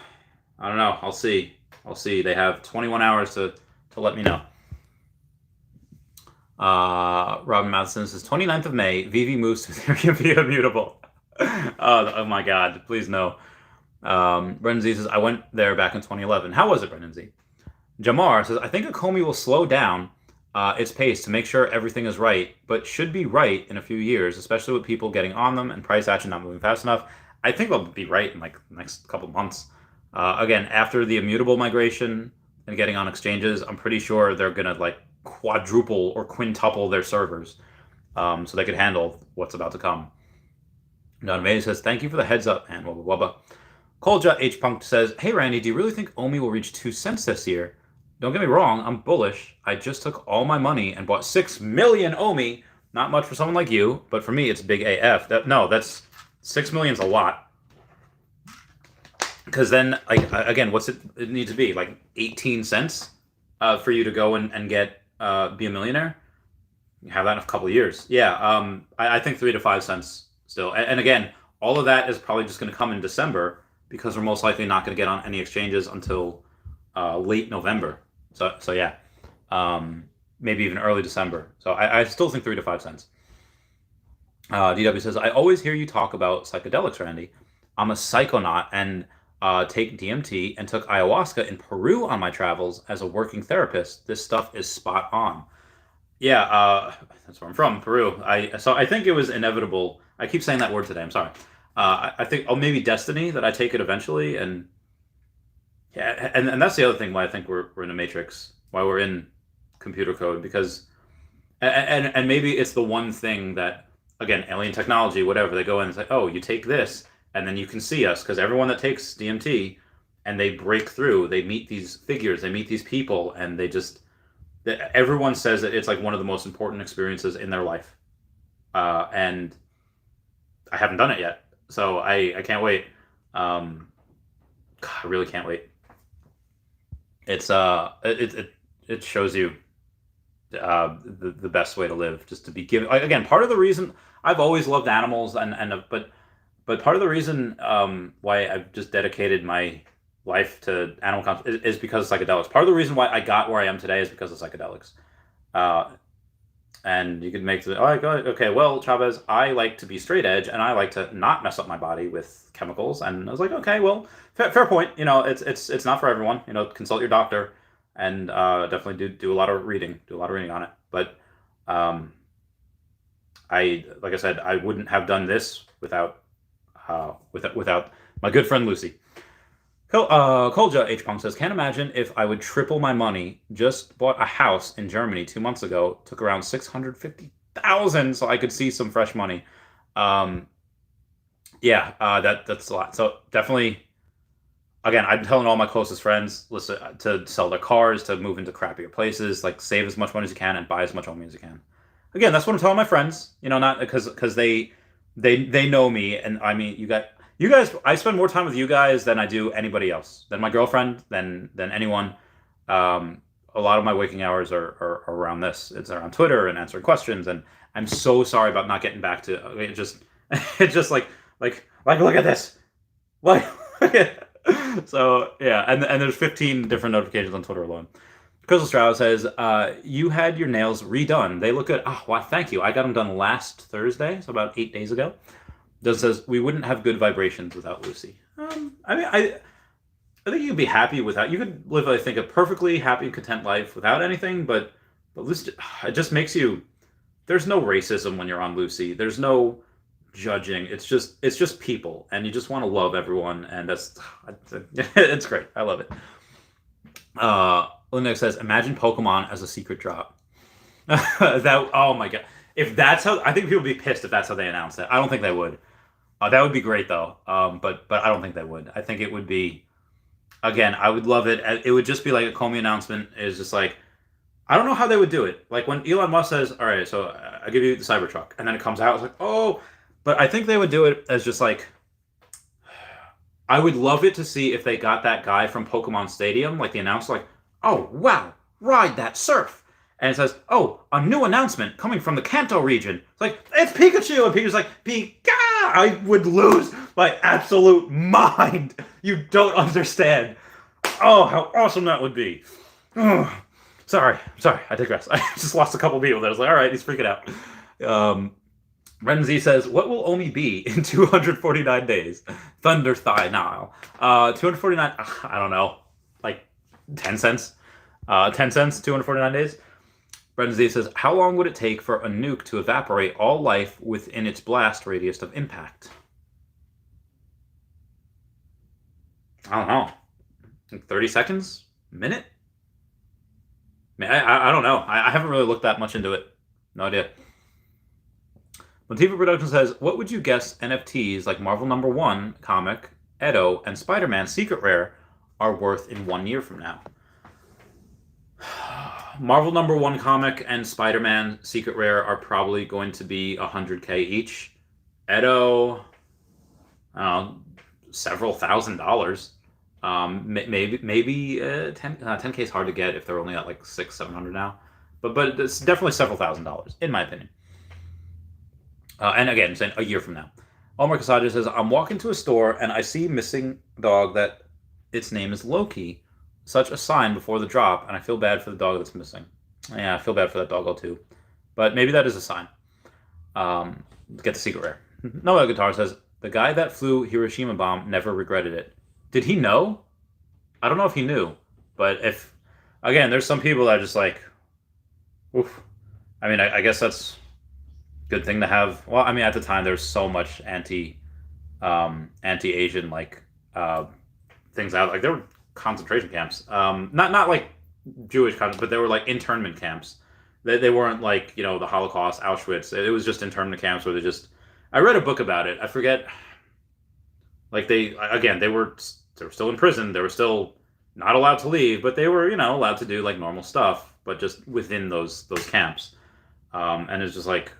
don't know, I'll see. They have 21 hours to let me know. Robin Matheson says, 29th of May, Veve moves to the Immutable. Oh my God, please no. Brendan Z says, I went there back in 2011. How was it, Brendan Z? Jamar says, I think Ecomi will slow down its pace to make sure everything is right, but should be right in a few years, especially with people getting on them and price action not moving fast enough. I think they'll be right in like the next couple of months. Again, after the Immutable migration and getting on exchanges, I'm pretty sure they're going to like quadruple or quintuple their servers so they could handle what's about to come. Don May says, thank you for the heads up, and wubba wubba. Kolja H. Punk says, hey Randy, do you really think Omi will reach 2 cents this year? Don't get me wrong, I'm bullish. I just took all my money and bought 6 million Omi. Not much for someone like you, but for me it's big AF. That's 6 million's a lot. Because then, like, again, what's it need to be? Like 18 cents for you to go and get be a millionaire? You have that in a couple of years. Yeah, I think 3 to 5 cents still. And again, all of that is probably just going to come in December because we're most likely not going to get on any exchanges until late November. So yeah, maybe even early December. So I still think 3 to 5 cents. DW says, I always hear you talk about psychedelics, Randy. I'm a psychonaut and take DMT and took ayahuasca in Peru on my travels as a working therapist. This stuff is spot on. Yeah, that's where I'm from, Peru. So I think it was inevitable. I keep saying that word today. I'm sorry. I think, maybe destiny that I take it eventually, and yeah, and that's the other thing why I think we're in a matrix, why we're in computer code, because and maybe it's the one thing that, again, alien technology, whatever, they go in and say, oh, you take this, and then you can see us, because everyone that takes DMT and they break through, they meet these figures, they meet these people, and everyone says that it's like one of the most important experiences in their life. And I haven't done it yet, so I can't wait. God, I really can't wait. It's it shows you the best way to live, just to be given. Again, part of the reason I've always loved animals, but part of the reason why I've just dedicated my life to animal content is because of psychedelics. Part of the reason why I got where I am today is because of psychedelics. And you could make okay, well, Chavez, I like to be straight edge, and I like to not mess up my body with chemicals. And I was like, okay, well, fair point. It's not for everyone. Consult your doctor, and definitely do a lot of reading. Do a lot of reading on it. But like I said, I wouldn't have done this without my good friend Lucy. Kolja H. Punk says, can't imagine if I would triple my money. Just bought a house in Germany 2 months ago. Took around $650,000 so I could see some fresh money. That's a lot. So definitely, again, I'm telling all my closest friends, listen, to sell their cars, to move into crappier places, like save as much money as you can and buy as much home as you can. again, that's what I'm telling my friends. Not because they know me, and I mean, you guys. I spend more time with you guys than I do anybody else, than my girlfriend, than anyone. A lot of my waking hours are around this. It's around Twitter and answering questions, and I'm so sorry about not getting back to it. It's just like look at this, like so yeah, and there's 15 different notifications on Twitter alone. Crystal Strauss says, you had your nails redone. They look good. Oh, well, thank you. I got them done last Thursday, so about 8 days ago. Does says, we wouldn't have good vibrations without Lucy. I mean, I think you could be happy without. You could live, I think, a perfectly happy and content life without anything, but Lucy, it just makes you. There's no racism when you're on Lucy. There's no judging. It's just people, and you just want to love everyone, and it's great. I love it. Linux says, imagine Pokemon as a secret drop. Oh my god. If that's how, I think people would be pissed if that's how they announced it. I don't think they would. That would be great though. But I don't think they would. I think it would be, again, I would love it. It would just be like a Ecomi announcement is just like, I don't know how they would do it. Like when Elon Musk says, all right, so I give you the Cybertruck, and then it comes out, it's like, oh, but I think they would do it as just like, I would love it to see if they got that guy from Pokemon Stadium, like the announcer, like, oh, wow, ride that surf. And it says, oh, a new announcement coming from the Kanto region. It's like, it's Pikachu. And Pikachu's like, Pika! I would lose my absolute mind. You don't understand. Oh, how awesome that would be. Oh, sorry, I digress. I just lost a couple people there. I was like, all right, he's freaking out. Ren Z says, what will Omi be in 249 days? Thunder Thigh Nile. 249, I don't know, like 10 cents. 10 cents, 249 days. Brendan Z says, how long would it take for a nuke to evaporate all life within its blast radius of impact? I don't know. Like 30 seconds? A minute? I don't know. I haven't really looked that much into it. No idea. Motiva Production says, what would you guess NFTs like Marvel #1 comic, Edo, and Spider-Man Secret Rare are worth in 1 year from now? Marvel #1 comic and Spider-Man Secret Rare are probably going to be $100K each. Edo, I don't know, several $1,000s. Maybe 10K is hard to get if they're only at like $600-700 now. But it's definitely several $1,000s, in my opinion. And again, saying a year from now. Omar Kasaja says, I'm walking to a store and I see missing dog that its name is Loki. Such a sign before the drop, and I feel bad for the dog that's missing. Yeah, I feel bad for that doggo too. But maybe that is a sign. Get the secret rare. Noah Guitar says, the guy that flew Hiroshima bomb never regretted it. Did he know? I don't know if he knew. But if, again, there's some people that are just like, oof. I mean, I guess that's a good thing to have. Well, I mean, at the time, there's so much anti-Asian, like, things out. Like, there were concentration camps. Not like Jewish but they were like internment camps. They weren't like, the Holocaust, Auschwitz. It was just internment camps where I read a book about it. I forget. Like they were still in prison. They were still not allowed to leave, but they were, allowed to do like normal stuff, but just within those camps. And it's just like,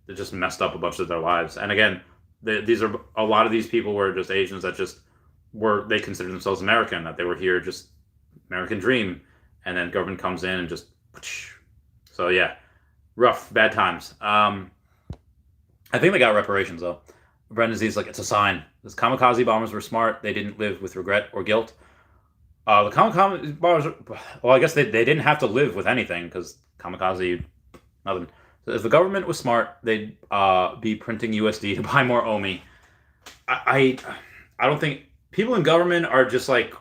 it just messed up a bunch of their lives. And again, a lot of these people were just Asians that just they considered themselves American, that they were here just American dream, and then government comes in and just, so yeah, rough, bad times. I think they got reparations though. Brendan Z's like, it's a sign. Those kamikaze bombers were smart. They didn't live with regret or guilt. The kamikaze bombers, well, I guess they didn't have to live with anything because kamikaze, nothing. So if the government was smart, they'd be printing USD to buy more Omi. I don't think people in government are just like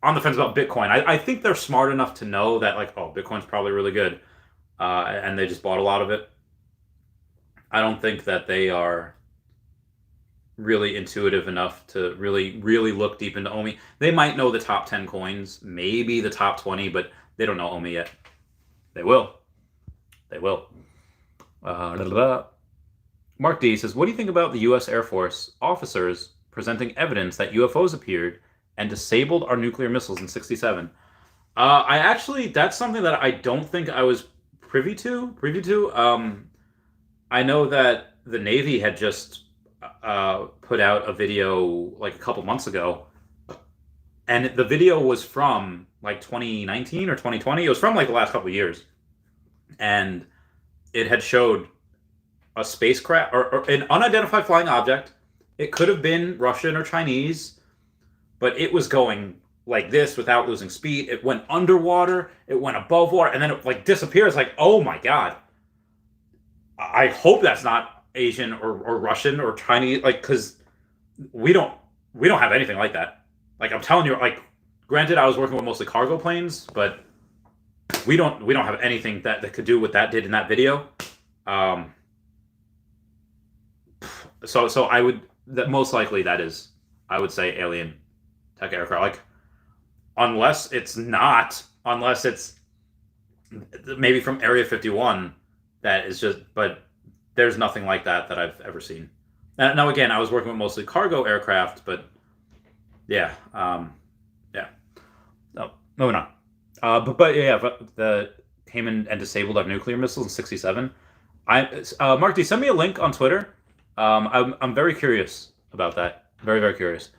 on the fence about Bitcoin. I think they're smart enough to know that like, oh, Bitcoin's probably really good, and they just bought a lot of it. I don't think that they are really intuitive enough to really, really look deep into Omi. They might know the top 10 coins, maybe the top 20, but they don't know Omi yet. They will. They will. Mark D says, what do you think about the U.S. Air Force officers presenting evidence that UFOs appeared and disabled our nuclear missiles in 1967? That's something that I don't think I was privy to. I know that the Navy had just put out a video like a couple months ago, and the video was from like 2019 or 2020. It was from like the last couple of years, and it had showed a spacecraft or an unidentified flying object. It could have been Russian or Chinese, but it was going like this without losing speed. It went underwater, it went above water, and then it like disappears. Like, oh my god! I hope that's not Asian or Russian or Chinese. Like, because we don't have anything like that. Like, I'm telling you, like, granted, I was working with mostly cargo planes, but we don't have anything that could do what that did in that video. So I would that most likely that is, I would say, alien tech aircraft. Like, unless it's maybe from Area 51, that is just, but there's nothing like that I've ever seen. Now again, I was working with mostly cargo aircraft, but yeah, yeah. Oh, moving on. But yeah, the came in and disabled our nuclear missiles in '67. Mark, do you send me a link on Twitter? I'm very curious about that. Very, very curious.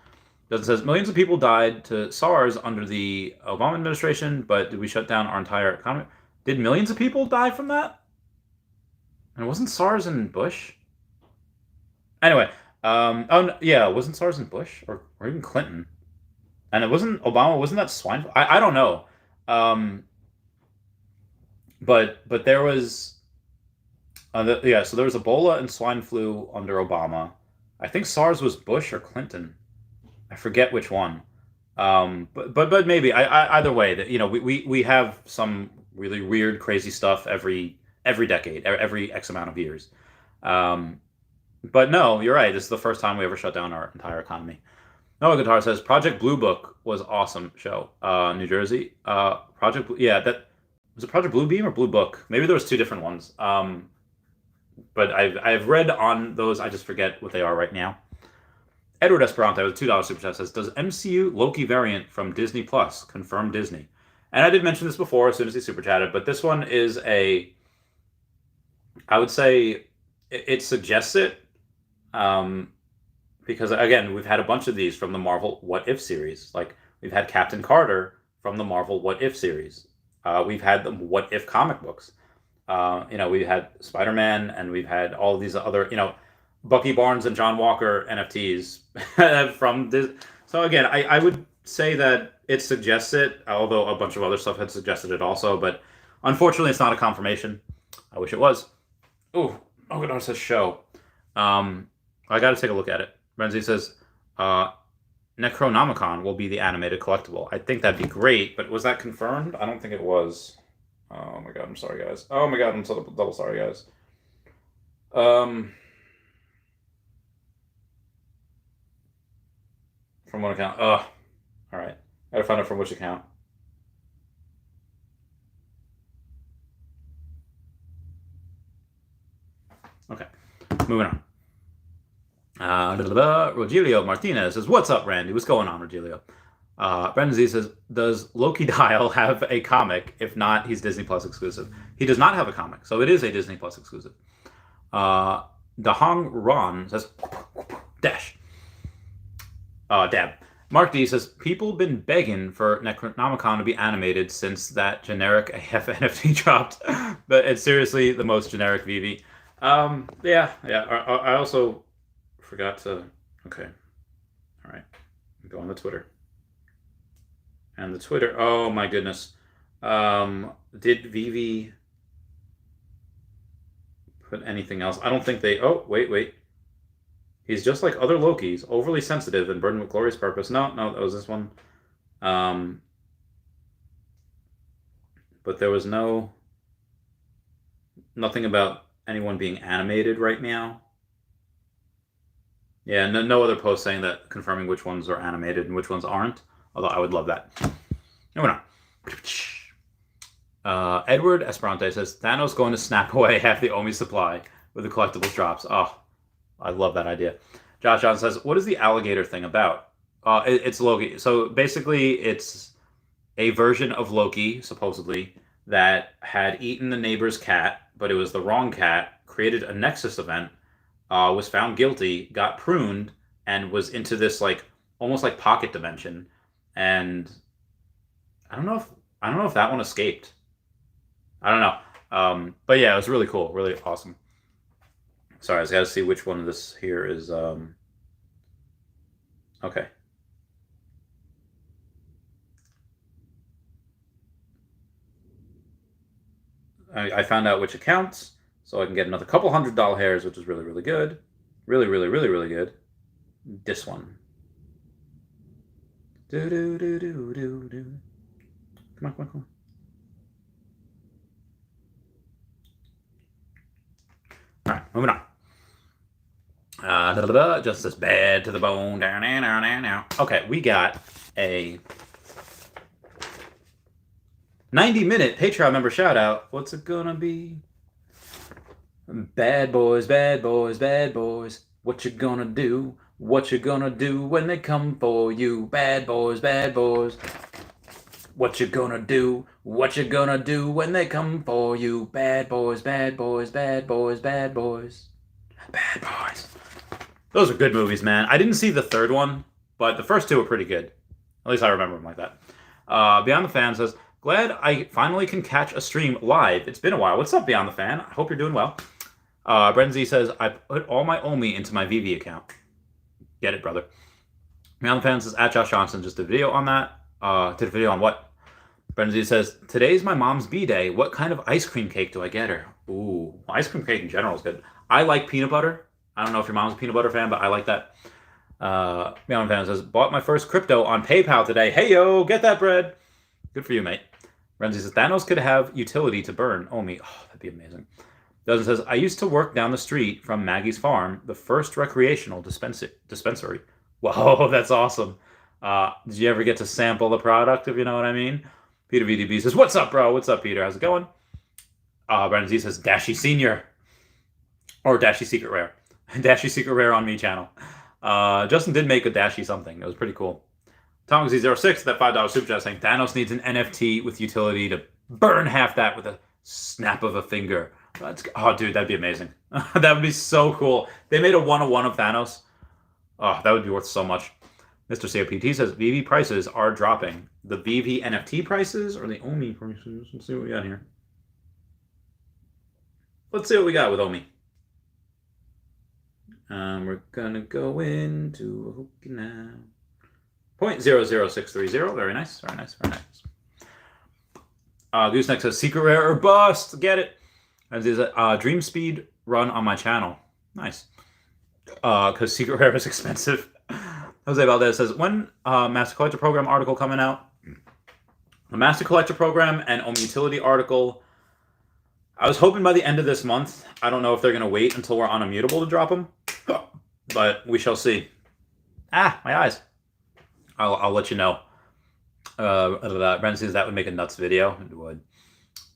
It says millions of people died to SARS under the Obama administration, but did we shut down our entire economy? Did millions of people die from that? And wasn't SARS in Bush? Anyway, wasn't SARS in Bush or even Clinton? And it wasn't Obama. Wasn't that swine? I don't know. But there was, so there was Ebola and swine flu under Obama. I think SARS was Bush or Clinton. I forget which one. But maybe either way, that we have some really weird, crazy stuff every decade, every X amount of years. But no, you're right. This is the first time we ever shut down our entire economy. Noah Guitar says Project Blue Book was awesome show. New Jersey. Project that was it. Project Blue Beam or Blue Book? Maybe there was two different ones. But I've read on those. I just forget what they are right now. Edward Esperanto with $2 super chat says, "Does MCU Loki variant from Disney Plus confirm Disney?" And I did mention this before as soon as he super chatted, but this one is I would say it suggests it. Because again, we've had a bunch of these from the Marvel What If series. Like, we've had Captain Carter from the Marvel What If series. We've had the What If comic books. We had Spider-Man, and we've had all of these other, Bucky Barnes and John Walker NFTs from this. So again, I would say that it suggests it, although a bunch of other stuff had suggested it also. But unfortunately, it's not a confirmation. I wish it was. Oh, it says show. I got to take a look at it. Renzi says, Necronomicon will be the animated collectible. I think that'd be great, but was that confirmed? I don't think it was. Oh my god, I'm sorry, guys. Oh my god, I'm so double sorry, guys. From what account? Alright. Gotta find out from which account. Okay, moving on. Rogelio Martinez says, "What's up, Randy? What's going on, Rogelio?" Brendan Z says, "Does Loki Dial have a comic? If not, he's Disney Plus exclusive." He does not have a comic, so it is a Disney Plus exclusive. Dahong Ron says, "Dash." Dab. Mark D says, "People been begging for Necronomicon to be animated since that generic AF NFT dropped, but it's seriously the most generic Veve." Yeah. I also forgot to. Okay. All right. Go on the Twitter. And the Twitter. Oh my goodness. Did Veve put anything else? I don't think they. Oh, wait. He's just like other Lokis, overly sensitive and burdened with glorious purpose. No, that was this one. But there was nothing about anyone being animated right now. Yeah, no other post saying that, confirming which ones are animated and which ones aren't. Although I would love that. No, we're not. Edward Esperante says, "Thanos going to snap away half the Omi supply with the collectibles drops." Oh, I love that idea. Josh John says, "What is the alligator thing about?" It's Loki. So basically, it's a version of Loki, supposedly, that had eaten the neighbor's cat, but it was the wrong cat, created a Nexus event, was found guilty, got pruned, and was into this like almost like pocket dimension. And I don't know if that one escaped. I don't know. But yeah, it was really cool, really awesome. Sorry, I just got to see which one of this here is. Okay. I found out which accounts, so I can get another couple $100 hairs, which is really, really good. Really, really, really, really good. This one. Do do do do do do. Come on, come on, come on. All right, moving on. Just as bad to the bone. Down, down, down, down, down. Okay, we got a 90-minute Patreon member shout out. What's it gonna be? Bad boys, bad boys, bad boys. What you gonna do? What you gonna do when they come for you? Bad boys, bad boys. What you gonna do? What you gonna do when they come for you? Bad boys, bad boys, bad boys, bad boys. Bad boys. Those are good movies, man. I didn't see the third one, but the first two were pretty good. At least I remember them like that. Beyond the Fan says, glad I finally can catch a stream live. It's been a while. What's up, Beyond the Fan? I hope you're doing well. Brenzy says, I put all my Omi into my Veve account. Get it, brother. Beyond the Fan says, at Josh Johnson just did a video on that. Did a video on what? Brenzy says, today's my mom's B-day. What kind of ice cream cake do I get her? Ooh, ice cream cake in general is good. I like peanut butter. I don't know if your mom's a peanut butter fan, but I like that. Beyond the Fan says, bought my first crypto on PayPal today. Hey, yo, get that bread. Good for you, mate. Renzi says, Thanos could have utility to burn Omi. Oh, that'd be amazing. Dozen says, I used to work down the street from Maggie's farm, the first recreational dispensary. Whoa, that's awesome. Did you ever get to sample the product, if you know what I mean? Peter VDB says, what's up, bro? What's up, Peter? How's it going? Brandon Z says, Dashy Senior. Or Dashy Secret Rare. Dashy Secret Rare on me channel. Justin did make a Dashy something. It was pretty cool. TomZ06, that $5 super chat saying, Thanos needs an NFT with utility to burn half that with a snap of a finger. Oh, dude, that'd be amazing. That would be so cool. They made a 1-of-1 of Thanos. Oh, that would be worth so much. Mr. COPT says, Veve prices are dropping. The Veve NFT prices or the Omi prices? Let's see what we got here. Let's see what we got with Omi. We're gonna go into a hooky now. 0.00630. Very nice. Very nice. Very nice. Gooseneck says, secret rare or bust. Get it. And there's a Dream Speed run on my channel. Nice. Because secret rare is expensive. Jose Valdez says, when Master Collector Program article coming out? The Master Collector Program and Omi Utility article. I was hoping by the end of this month. I don't know if they're going to wait until we're on Immutable to drop them. But we shall see. Ah, my eyes. I'll let you know. Brent says that would make a nuts video. It would.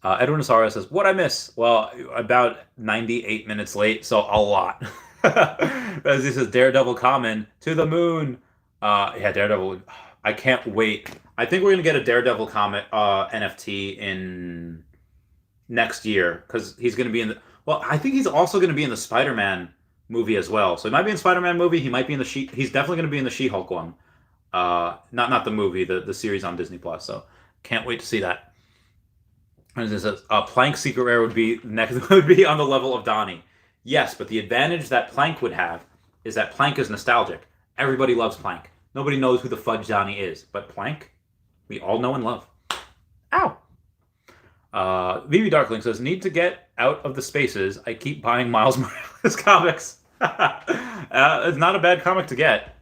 Edwin Asara says, what I miss? Well, about 98 minutes late, so a lot. As he says, Daredevil common to the moon. Yeah, Daredevil. I can't wait. I think we're going to get a Daredevil comic NFT in next year because he's going to be in the... Well, I think he's also going to be in the Spider-Man movie as well. So he might be in the Spider-Man movie. He might be in the He's definitely going to be in the She-Hulk one. Not the movie, the series on Disney Plus. So can't wait to see that. And it says, Plank Secret Rare would be next would be on the level of Donnie. Yes, but the advantage that Plank would have is that Plank is nostalgic. Everybody loves Plank. Nobody knows who the fudge Donnie is, but Plank, we all know and love. Ow. Veve Darkling says, need to get out of the spaces. I keep buying Miles Morales comics. It's not a bad comic to get.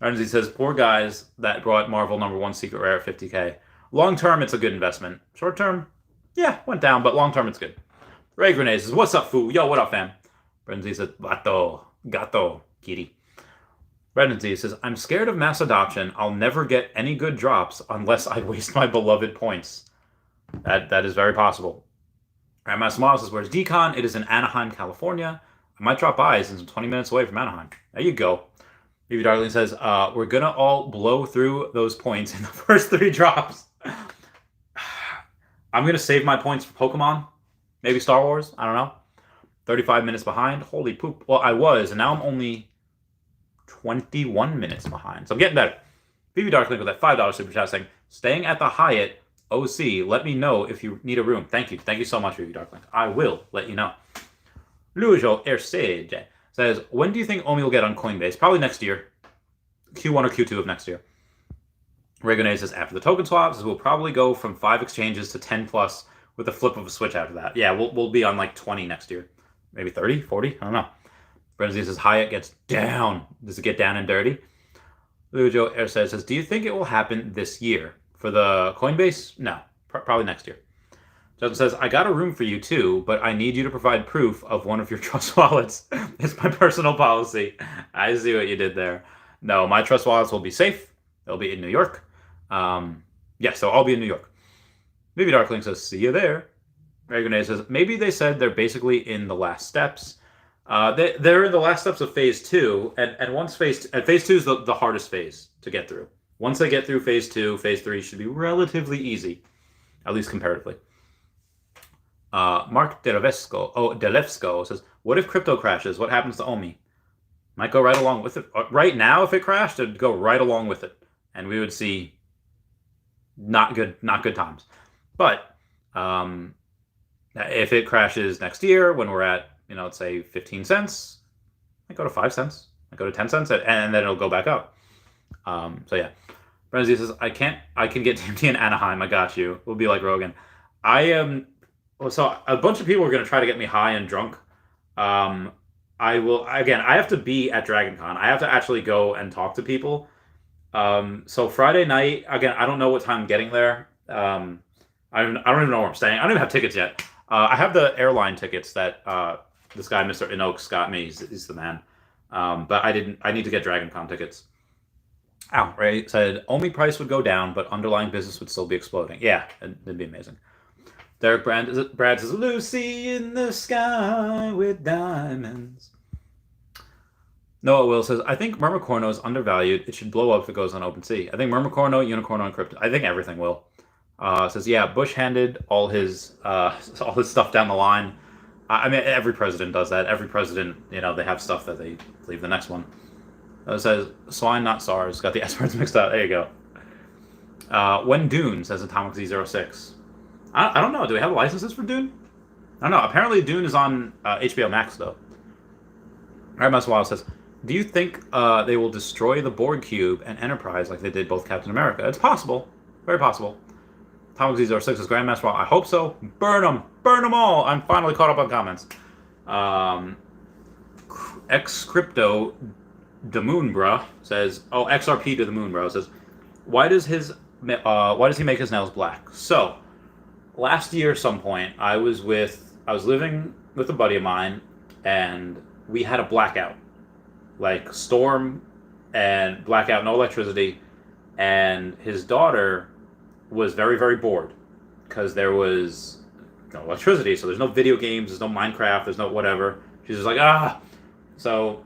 Renzi says, poor guys that brought Marvel #1 Secret Rare at 50K. Long term, it's a good investment. Short term, yeah, went down, but long term, it's good. Ray Grenade says, what's up, foo? Yo, what up, fam? Renzi says, gato, kitty. Renzi says, I'm scared of mass adoption. I'll never get any good drops unless I waste my beloved points. That is very possible. Grandma Smile says, where's Decon? It is in Anaheim, California. I might drop by since I'm 20 minutes away from Anaheim. There you go. Veve Darling says, we're going to all blow through those points in the first 3 drops. I'm going to save my points for Pokemon. Maybe Star Wars. I don't know. 35 minutes behind. Holy poop. Well, I was, and now I'm only 21 minutes behind. So I'm getting better. Veve Darklink with that $5 super chat saying, staying at the Hyatt OC, let me know if you need a room. Thank you. Thank you so much, Veve Darklink. I will let you know. Lujo Ersage says, when do you think Omi will get on Coinbase? Probably next year. Q1 or Q2 of next year. Regone says, after the token swaps, we'll probably go from 5 exchanges to 10 plus with the flip of a switch after that. Yeah, we'll be on like 20 next year. Maybe 30, 40? I don't know. Brenzy says, Hyatt gets down. Does it get down and dirty? Lujo says, do you think it will happen this year? For the Coinbase? No. Probably next year. Justin says, I got a room for you too, but I need you to provide proof of one of your trust wallets. It's my personal policy. I see what you did there. No, my trust wallets will be safe. They'll be in New York. So I'll be in New York. Maybe Darkling says, see you there. Regone says, maybe they said they're basically in the last steps. They're in the last steps of phase 2, and once phase 2 is the hardest phase to get through. Once they get through phase 2, phase 3 should be relatively easy, at least comparatively. Mark Delevsko says, what if crypto crashes? What happens to Omi? Might go right along with it. Right now, if it crashed, it'd go right along with it, and we would see not good times. But if it crashes next year, when we're at, let's say 15 cents, I go to 5 cents, I go to 10 cents, and then it'll go back up. So yeah. Brenzy says, I can get DMT in Anaheim. I got you. We'll be like Rogan. So a bunch of people are going to try to get me high and drunk. I have to be at Dragon Con. I have to actually go and talk to people. So Friday night, again, I don't know what time I'm getting there. I don't even know where I'm staying. I don't even have tickets yet. I have the airline tickets that this guy, Mr. Inox, got me. He's the man. But I need to get Dragon Con tickets. Ray said, Omi price would go down, but underlying business would still be exploding. Yeah, it'd be amazing. Derek Brad says, Lucy in the sky with diamonds. Noah Will says, I think Murmurcorno is undervalued. It should blow up if it goes on OpenSea. I think Murmurcorno, Unicorno, and Crypto. I think everything will. Says, yeah, Bush handed all his stuff down the line. I mean, every president does that. Every president, they have stuff that they leave the next one. It says, swine, not SARS. Got the S words mixed up. There you go. When Dune, says Atomic Z06. I don't know. Do we have licenses for Dune? I don't know. Apparently Dune is on HBO Max, though. Arya Wild says, do you think they will destroy the Borg Cube and Enterprise like they did both Captain America? It's possible. Very possible. Atomic Z06 is Grandmaster Wild. I hope so. Burn them. Burn them all. I'm finally caught up on comments. X-Crypto the Moon Bruh says, XRP to the Moon Bro says, why does he make his nails black? So, last year some point, I was living with a buddy of mine, and we had a blackout. Like, storm and blackout, no electricity, and his daughter was very, very bored because there was no electricity, so there's no video games, there's no Minecraft, there's no whatever. She's just like, So,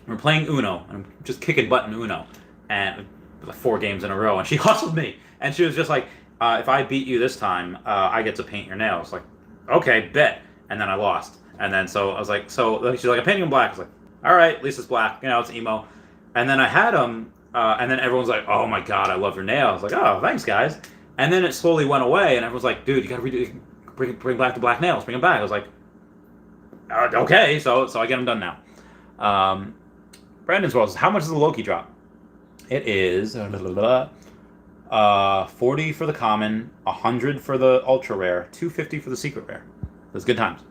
we're playing Uno, and I'm just kicking butt in Uno, and like 4 games in a row, and she hustled me, and she was just like, if I beat you this time, I get to paint your nails. Like, okay, bet. And then I lost, and then so I was like, she's like, I'm painting them black. I was like, all right, at least it's black, it's emo. And then I had them, and then everyone's like, oh my god, I love your nails. Like, oh, thanks guys. And then it slowly went away, and everyone's like, dude, you gotta redo, bring back the black nails, bring them back. I was like, okay, so I get them done now. Brandon's World says, how much is the Loki drop? It is 40 for the common, 100 for the ultra rare, 250 for the secret rare. That's good times.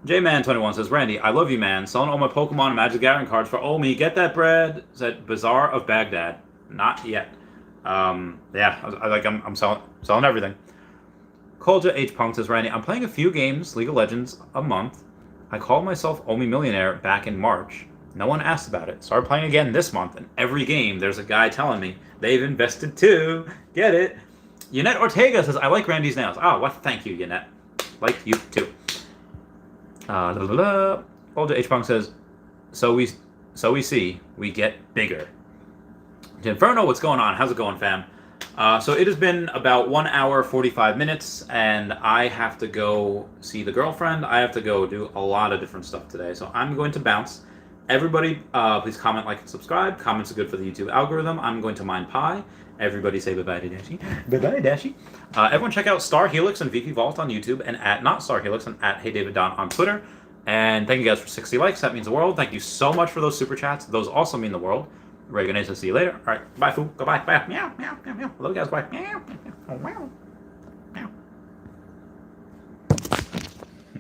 J-Man21 says, Randy, I love you, man. Selling all my Pokemon and Magic Gathering cards for Omi. Get that bread. Said Bazaar of Baghdad. Not yet. I'm selling everything. Kolja H. Punk says, Randy, I'm playing a few games, League of Legends, a month. I called myself Omi Millionaire back in March. No one asked about it. Started playing again this month, and every game there's a guy telling me they've invested too. Get it? Yannette Ortega says, I like Randy's nails. Thank you, Yannette. Like you too. Older H Punk says, so we see, we get bigger. Inferno, what's going on? How's it going, fam? So it has been about 1 hour 45 minutes, and I have to go see the girlfriend. I have to go do a lot of different stuff today, so I'm going to bounce. Everybody, please comment, like, and subscribe. Comments are good for the YouTube algorithm. I'm going to mine pie. Everybody say bye-bye to Dashi. Bye-bye, Dashi. Everyone check out Star Helix and Veve Vault on YouTube, and at Not Star Helix and at Hey David Don on Twitter. And thank you guys for 60 likes. That means the world. Thank you so much for those super chats. Those also mean the world. Reganesa, see you later. All right, bye, foo. Goodbye. Bye. Meow, meow, meow, meow. Love you guys. Bye. Meow, meow, meow.